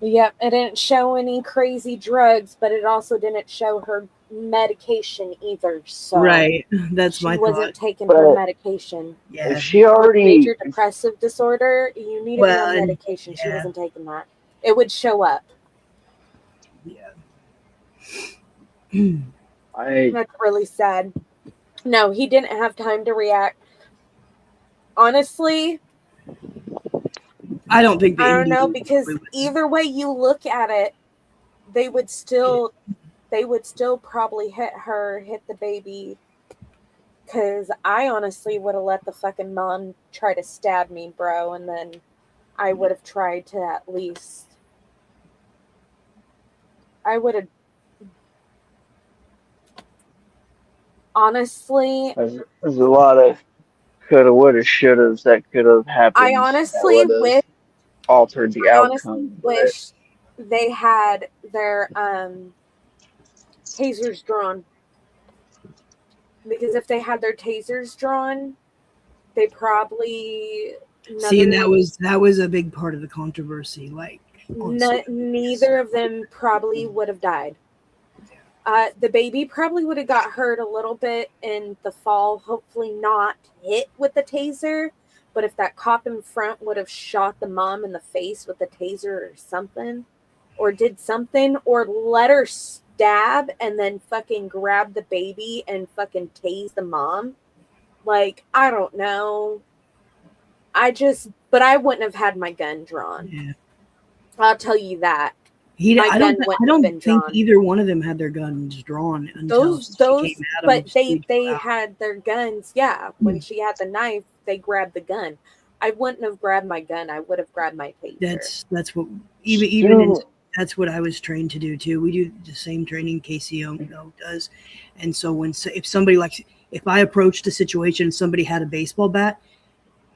Yep, it didn't show any crazy drugs, but it also didn't show her medication either. So right, that's my thought. She wasn't taking her medication. Yeah, she already major depressive disorder. You need to be on medication. Yeah. She wasn't taking that. It would show up. Yeah. That's really sad. No, he didn't have time to react. Honestly, I don't think I don't know, because either way you look at it, they would still probably hit the baby. Because I honestly would have let the fucking mom try to stab me, bro, and then I would have tried to at least. I would have. Honestly, there's a lot of coulda, woulda, shouldas that could have happened. I honestly wish altered the outcome. Wish they had their tasers drawn. Because if they had their tasers drawn, they probably See, and that was a big part of the controversy. Like, neither of them probably would have died. The baby probably would have got hurt a little bit in the fall, hopefully not hit with the taser. But if that cop in front would have shot the mom in the face with the taser or something, or did something, or let her stab and then fucking grab the baby and fucking tase the mom, like, I don't know. But I wouldn't have had my gun drawn. Yeah. I'll tell you that. I don't think either one of them had their guns drawn until they had their guns. Yeah, when she had the knife, they grabbed the gun. I wouldn't have grabbed my gun. I would have grabbed my taser. That's what even that's what I was trained to do too. We do the same training KCO does, and so if somebody if I approached a situation, somebody had a baseball bat,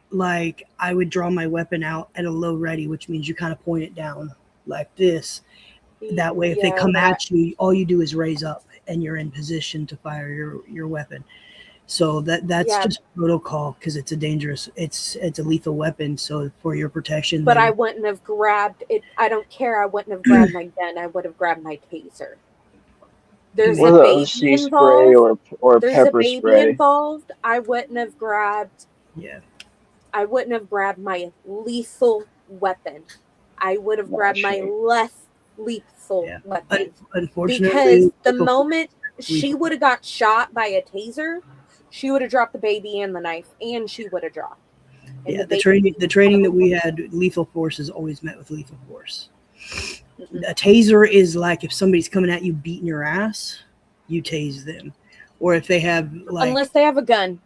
like I would draw my weapon out at a low ready, which means you kind of point it down like this. That way, if they come at you, all you do is raise up, and you're in position to fire your weapon. So that's just protocol because it's a lethal weapon. So for your protection. But I wouldn't have grabbed it. I don't care. I wouldn't have grabbed my gun. I would have grabbed my taser. There's a baby involved. Or There's pepper a baby spray. involved. I wouldn't have grabbed. Yeah. I wouldn't have grabbed my lethal weapon. I would have grabbed my less lethal weapon. Unfortunately, because the moment she would have got shot by a taser, she would have dropped the baby and the knife, and she would have dropped. And the training that we had, lethal force is always met with lethal force. A taser is like if somebody's coming at you beating your ass, you tase them, or if they have unless they have a gun,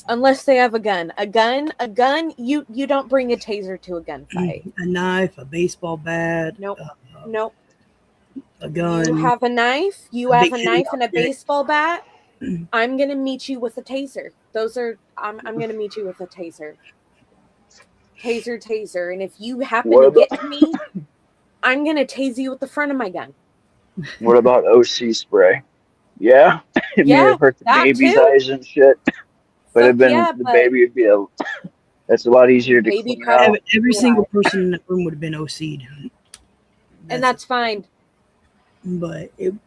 Unless they have a gun. A gun, you don't bring a taser to a gunfight. A knife, a baseball bat. Nope. A gun. You have a knife. You have a knife and a baseball bat. I'm gonna meet you with a taser. I'm gonna meet you with a taser. Taser. And if you happen to get to me, I'm gonna tase you with the front of my gun. What about OC spray? Yeah? It may have hurt the baby's eyes and shit. But the baby would be that's a lot easier to clean out. Every single person in the room would have been OC'd. And that's fine. But that's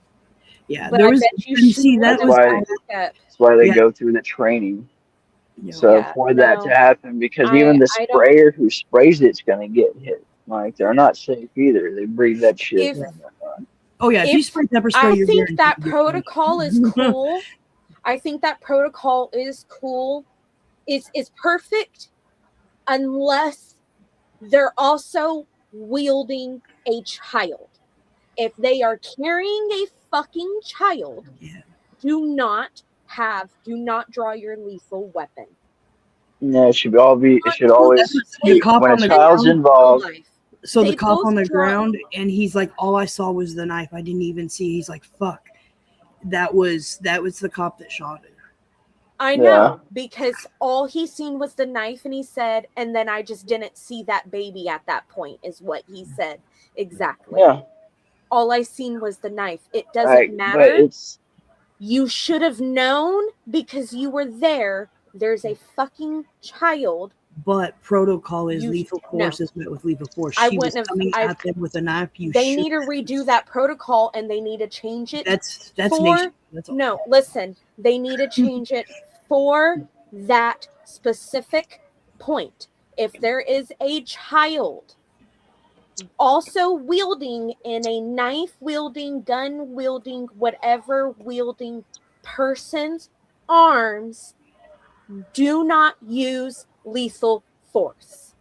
why they go through the training. So for that to happen, because even the sprayer who sprays it's gonna get hit. Like they're not safe either. They breathe that shit. If you spray pepper spray, I think that protocol is cool. I think that protocol is cool. It's perfect unless they're also wielding a child. If they are carrying a fucking child, do not draw your lethal weapon. No, it should always when a child's involved. So the cop on the ground, and he's like, all I saw was the knife. I didn't even see. He's like, fuck. That was the cop that shot her. I know, because all he seen was the knife, and he said, and then I just didn't see that baby at that point, is what he said. Exactly. Yeah. All I seen was the knife. It doesn't matter. You should have known because you were there. There's a fucking child. But protocol is lethal force is met with lethal force. She was coming at them with a knife. They need to redo that protocol, and they need to change it. That's nation. No, listen. They need to change it for that specific point. If there is a child also wielding in a knife wielding, gun wielding, whatever wielding person's arms, do not use lethal force.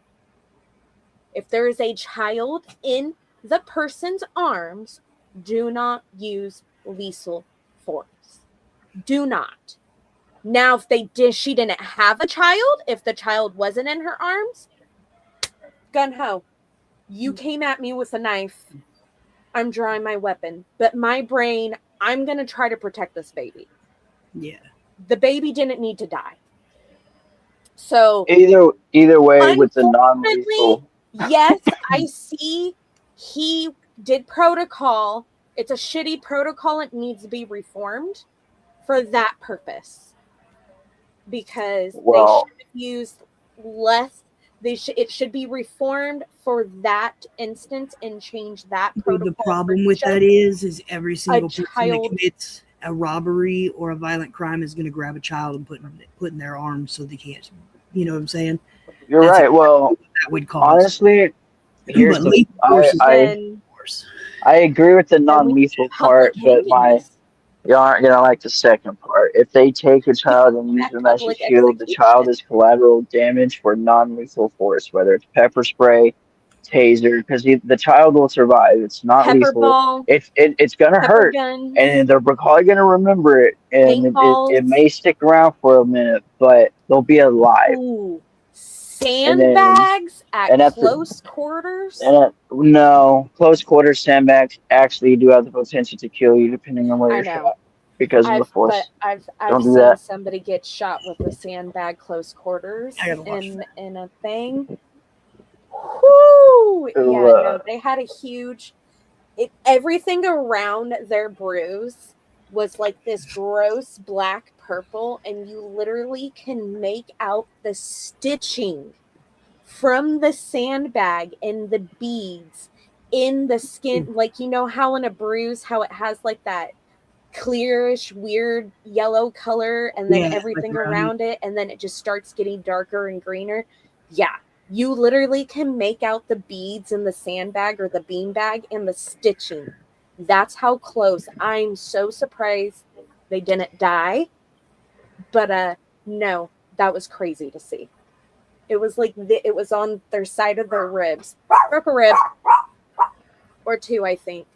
If there is a child in the person's arms, do not use lethal force. Do not. Now, if she didn't have a child, if the child wasn't in her arms, gun ho. You came at me with a knife. I'm drawing my weapon. But my brain, I'm going to try to protect this baby. Yeah. The baby didn't need to die. So either way, with the non-lethal. Yes, I see he did protocol, It's a shitty protocol. It needs to be reformed for that purpose, because they Well, should have used less. It should be reformed for that instance and change that protocol. The problem with that is every single person that commits a robbery or a violent crime is going to grab a child and put in their arms so they can't. You know what I'm saying? you're right. Well, that would cause. Honestly, here's the I agree with the non-lethal part, but you aren't gonna like the second part. If they take a child and use them as a shield, the child is collateral damage for non-lethal force, whether it's pepper spray, taser, because the child will survive. It's not Pepper lethal. ball, It's gonna hurt, guns, and they're probably gonna remember it, and it may stick around for a minute, but they'll be alive. Ooh. Sandbags at close quarters? No, close quarters sandbags actually do have the potential to kill you depending on where you're shot because of the force. But I've Don't do seen that. somebody get shot with a sandbag close quarters in a thing. Whoo! Yeah, no, they had a huge. Everything around their bruise was like this gross black purple, and you literally can make out the stitching from the sandbag and the beads in the skin. Like, you know how in a bruise, how it has like that clearish, weird yellow color, and then everything around it, and then it just starts getting darker and greener. Yeah, you literally can make out the beads in the sandbag or the beanbag and the stitching. That's how close. I'm so surprised they didn't die. But no, that was crazy to see. It was like it was on their side of their ribs. Broke a rib or two, I think.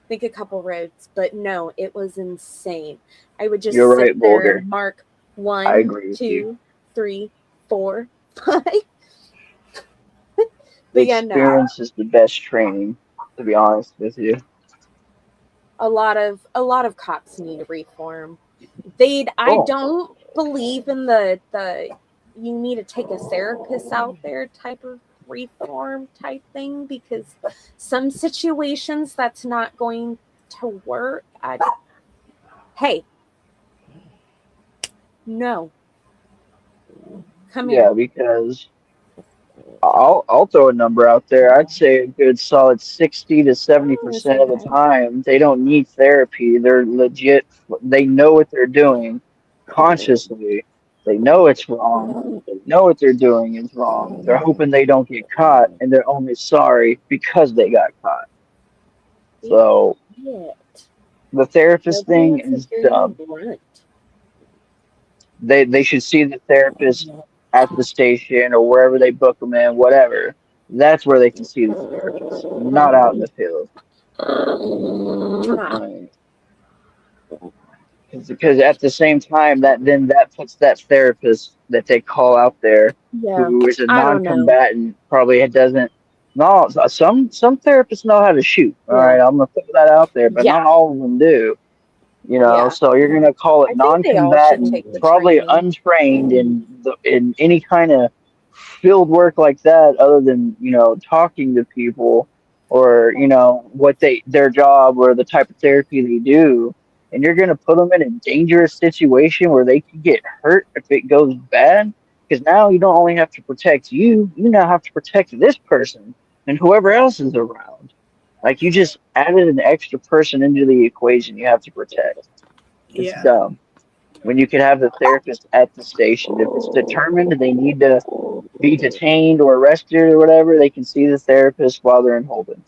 I think a couple ribs, but no, it was insane. I would just sit there and mark 1, 2, 3, 4, 5. The experience is the best training, to be honest with you. A lot of cops need reform. I don't believe in the you need to take a therapist out there type of reform type thing, because some situations that's not going to work. Hey, no, come here. Yeah, because I'll throw a number out there. I'd say a good solid 60 to 70% of the time they don't need therapy. They're legit. They know what they're doing consciously. They know it's wrong. They know what they're doing is wrong. They're hoping they don't get caught, and they're only sorry because they got caught. So the therapist thing is dumb. They should see the therapist at the station or wherever they book them in, whatever. That's where they can see the therapist, not out in the field. Because at the same time, that puts that therapist that they call out there, who is a non-combatant, probably doesn't. No, some therapists know how to shoot. All right, I'm gonna throw that out there, but not all of them do. You know, so you're gonna call it non-combatant, probably untrained in any kind of field work like that, other than talking to people or what their job or the type of therapy they do, and you're gonna put them in a dangerous situation where they could get hurt if it goes bad. Because now you don't only have to protect you now have to protect this person and whoever else is around. Like, you just added an extra person into the equation you have to protect. It's dumb. When you could have the therapist at the station. If it's determined they need to be detained or arrested or whatever, they can see the therapist while they're in holding.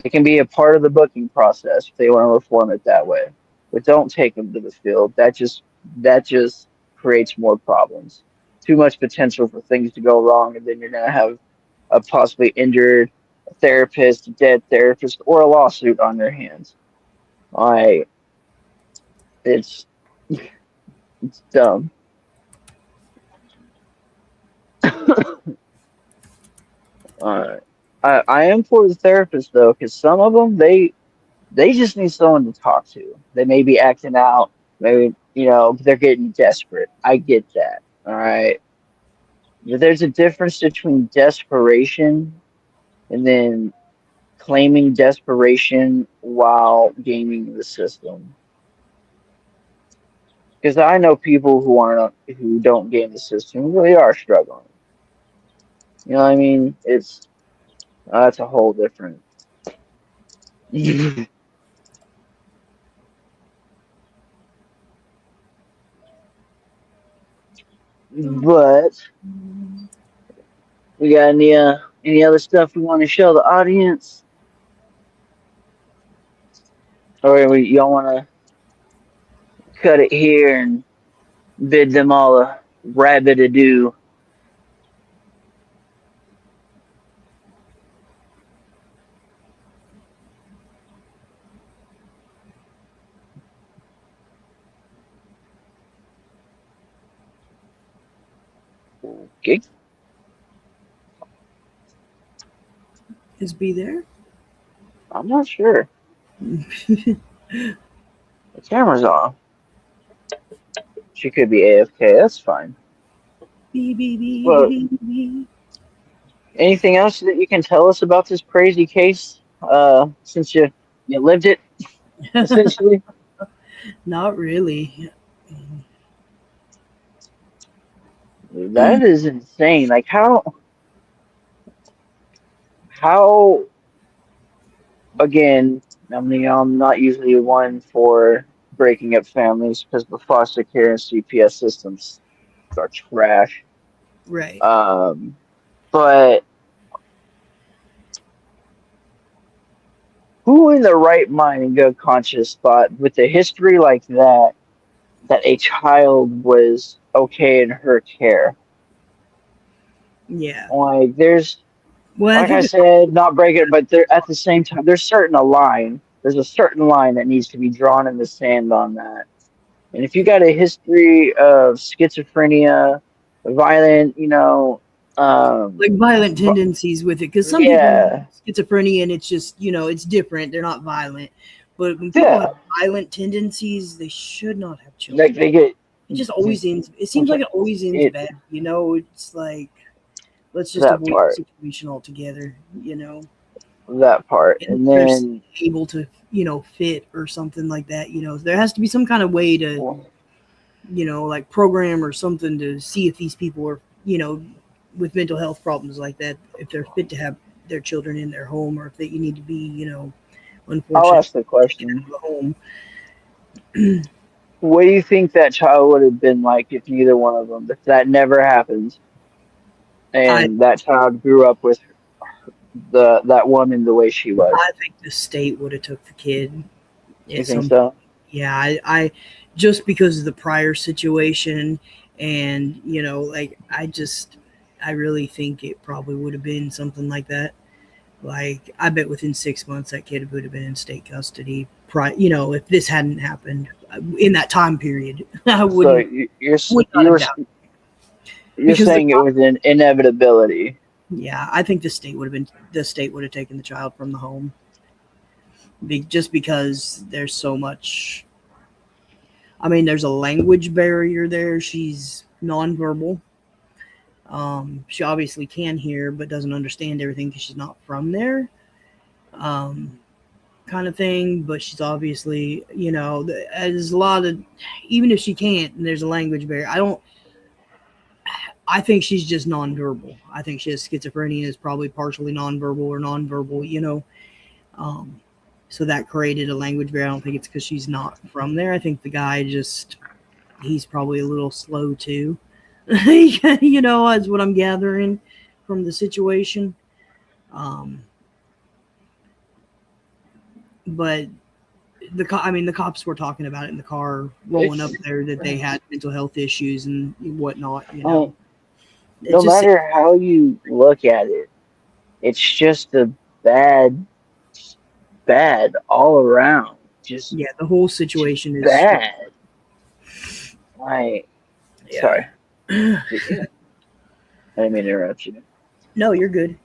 It can be a part of the booking process if they want to reform it that way. But don't take them to the field. That just creates more problems. Too much potential for things to go wrong, and then you're going to have a possibly injured therapist, a dead therapist, or a lawsuit on their hands. It's dumb. Alright. I am for the therapist though, because some of them they just need someone to talk to. They may be acting out, maybe they're getting desperate. I get that. All right. But there's a difference between desperation and then claiming desperation while gaming the system. Because I know people who don't game the system who really are struggling. You know what I mean? That's a whole different. But we got any other stuff we want to show the audience, or y'all want to cut it here and bid them all a rabid adieu? Okay. Is B there? I'm not sure. The camera's off. She could be AFK. That's fine. Well, anything else that you can tell us about this crazy case? Since you lived it, essentially. Not really. That is insane. Like how again, I mean, I'm not usually one for breaking up families because the foster care and CPS systems are trash. Right. But who in the right mind and good conscience thought with a history like that a child was okay in her care? Yeah. Like there's Well, like I said, not break it, but there at the same time there's a line that needs to be drawn in the sand on that. And if you got a history of schizophrenia, violent, like violent tendencies with it, because some people have schizophrenia and it's just it's different. They're not violent, but when people have violent tendencies, they should not have children. Like they get it just always ends. It seems like it always ends bad. It's like let's just avoid the situation altogether. That part, and then able to fit or something like that. There has to be some kind of way to like program or something to see if these people are with mental health problems like that, if they're fit to have their children in their home, or if you need to be unfortunately. I'll ask the question. The home. What do you think that child would have been like if neither one of them, if that never happened, and that child grew up with that woman the way she was? I think the state would have took the kid. You think so? Yeah, I just because of the prior situation, and I really think it probably would have been something like that. Like I bet within 6 months that kid would have been in state custody. If this hadn't happened in that time period, I wouldn't. So you're saying it was an inevitability. Yeah, I think the state would have taken the child from the home. Just because there's so much. I mean, there's a language barrier there. She's nonverbal. She obviously can hear, but doesn't understand everything because she's not from there. Kind of thing. But she's obviously, there's a lot of, even if she can't, and there's a language barrier. I think she's just nonverbal. I think she has schizophrenia, is probably partially nonverbal or nonverbal, so that created a language barrier. I don't think it's because she's not from there. I think the guy he's probably a little slow too. Is what I'm gathering from the situation. But the cops were talking about it in the car rolling up there that they had mental health issues and whatnot. No matter how you look at it, it's just a bad all around. Just the whole situation is bad. Sorry. I didn't mean to interrupt you. No, you're good.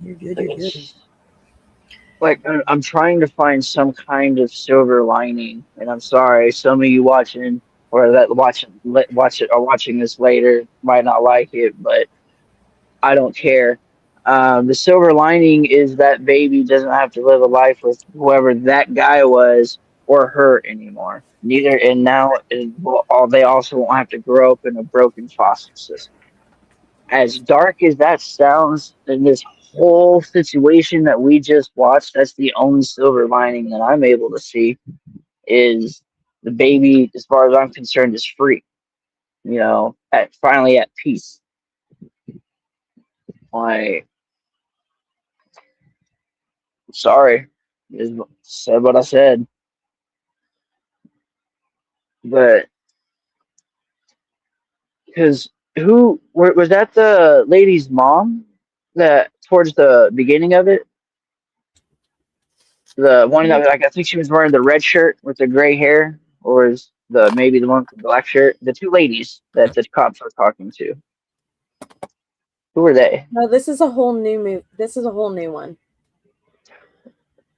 You're good. Like I'm trying to find some kind of silver lining, and I'm sorry, some of you watching or that watching this later might not like it, but I don't care. The silver lining is that baby doesn't have to live a life with whoever that guy was or her anymore. Neither, and now they also won't have to grow up in a broken foster system. As dark as that sounds, in this whole situation that we just watched, that's the only silver lining that I'm able to see is the baby, as far as I'm concerned, is free. Finally at peace. Like, sorry, just said what I said, but because was that the lady's mom that towards the beginning of it? The one that I think she was wearing the red shirt with the gray hair, or is maybe the one with the black shirt? The two ladies that the cops were talking to. Who were they? No, this is a whole new move. This is a whole new one.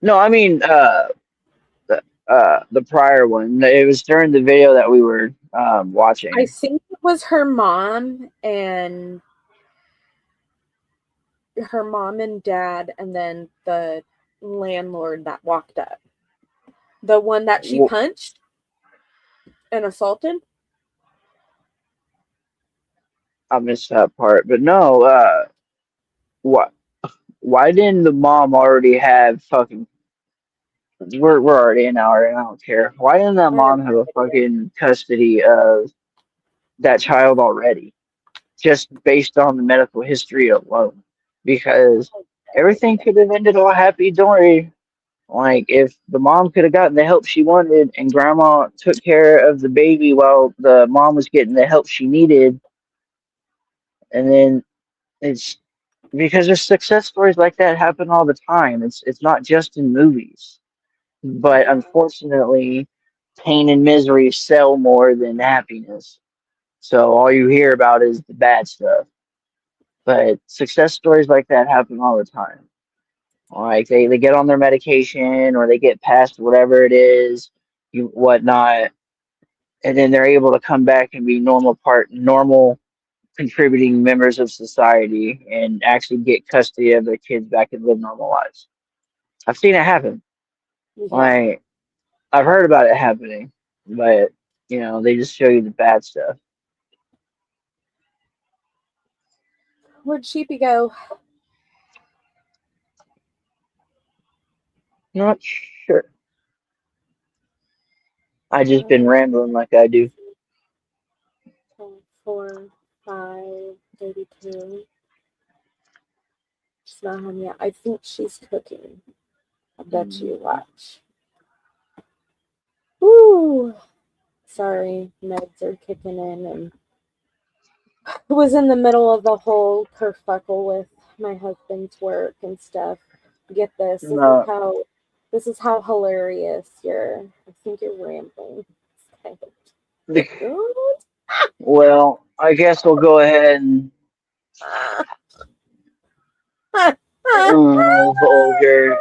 No, I mean the prior one. It was during the video that we were watching. I think it was her mom and dad, and then the landlord that walked up. The one that she punched and assaulted. I missed that part, but no. What? Why didn't the mom already have fucking? We're already an hour, and I don't care. Why didn't that mom have a fucking custody of that child already? Just based on the medical history alone, because everything could have ended all happy dory. Like, if the mom could have gotten the help she wanted, and grandma took care of the baby while the mom was getting the help she needed, and then it's because there's success stories like that happen all the time. It's not just in movies, but unfortunately, pain and misery sell more than happiness. So all you hear about is the bad stuff. But success stories like that happen all the time. Like they get on their medication or they get past whatever it is, whatnot, and then they're able to come back and be normal contributing members of society and actually get custody of their kids back and live normal lives. I've seen it happen. Yeah. Like, I've heard about it happening, but they just show you the bad stuff. Where'd Sheepy go? Not sure. I just been rambling like I do. 4, 5, 32. She's not home yet. I think she's cooking. I bet you watch. Woo! Sorry, meds are kicking in, and I was in the middle of the whole kerfuffle with my husband's work and stuff. Get this. No. This is how hilarious I think you're rambling. Well, I guess we'll go ahead and vulgar.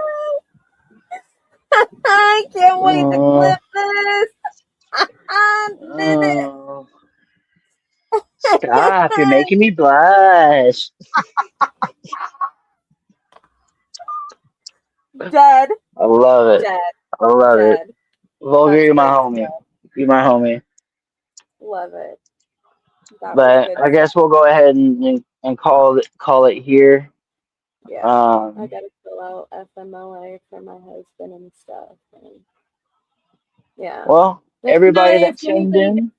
I can't wait to clip this. Stop, you're making me blush. Dead. I love it. Dead. I love Dead. it. Vulgar, That's you're my good homie. stuff. You're my homie. Love it. That was But good I guess we'll go ahead and call it here. Yeah. I gotta fill out FMLA for my husband and stuff. And yeah. Well, everybody that tuned in.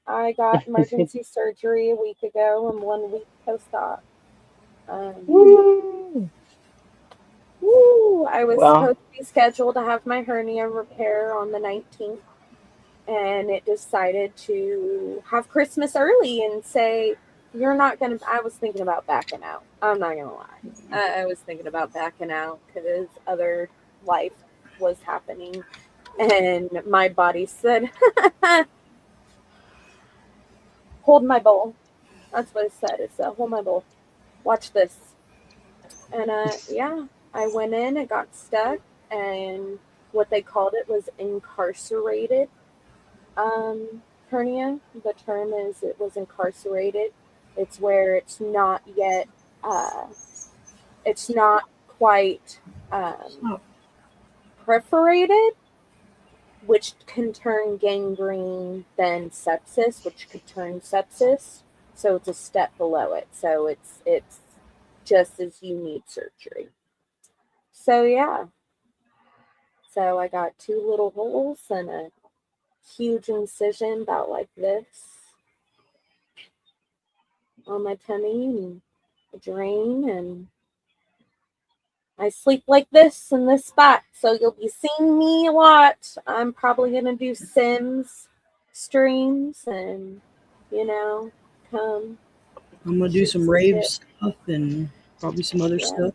I got emergency surgery a week ago and 1 week post-op. Woo! I was supposed to be scheduled to have my hernia repair on the 19th, and it decided to have Christmas early and say, you're not going to... I was thinking about backing out. I'm not going to lie. I was thinking about backing out because other life was happening, and my body said, hold my bowl. That's what it said. It said, hold my bowl. Watch this. And yeah, I went in and got stuck, and what they called it was incarcerated hernia. The term is it was incarcerated. It's where it's not yet it's not quite perforated, which can turn gangrene, then sepsis, which could turn sepsis. So it's a step below it. So it's just as you need surgery. So yeah. So I got 2 little holes and a huge incision about like this on my tummy, and a drain, and I sleep like this in this spot. So you'll be seeing me a lot. I'm probably going to do Sims streams and, come. I'm going to do some rave stuff and probably some other stuff.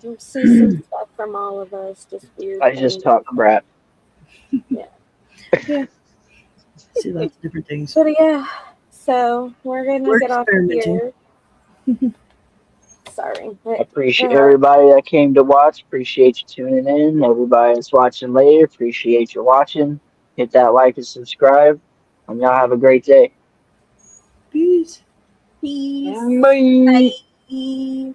You'll see some stuff from all of us, just weird I things. just talk crap. Yeah. See lots of different things. But yeah, so we're going to get off of here. Sorry. I appreciate everybody that came to watch. Appreciate you tuning in. Everybody that's watching later, appreciate you watching. Hit that like and subscribe. And y'all have a great day. Peace. Peace. Bye. Bye.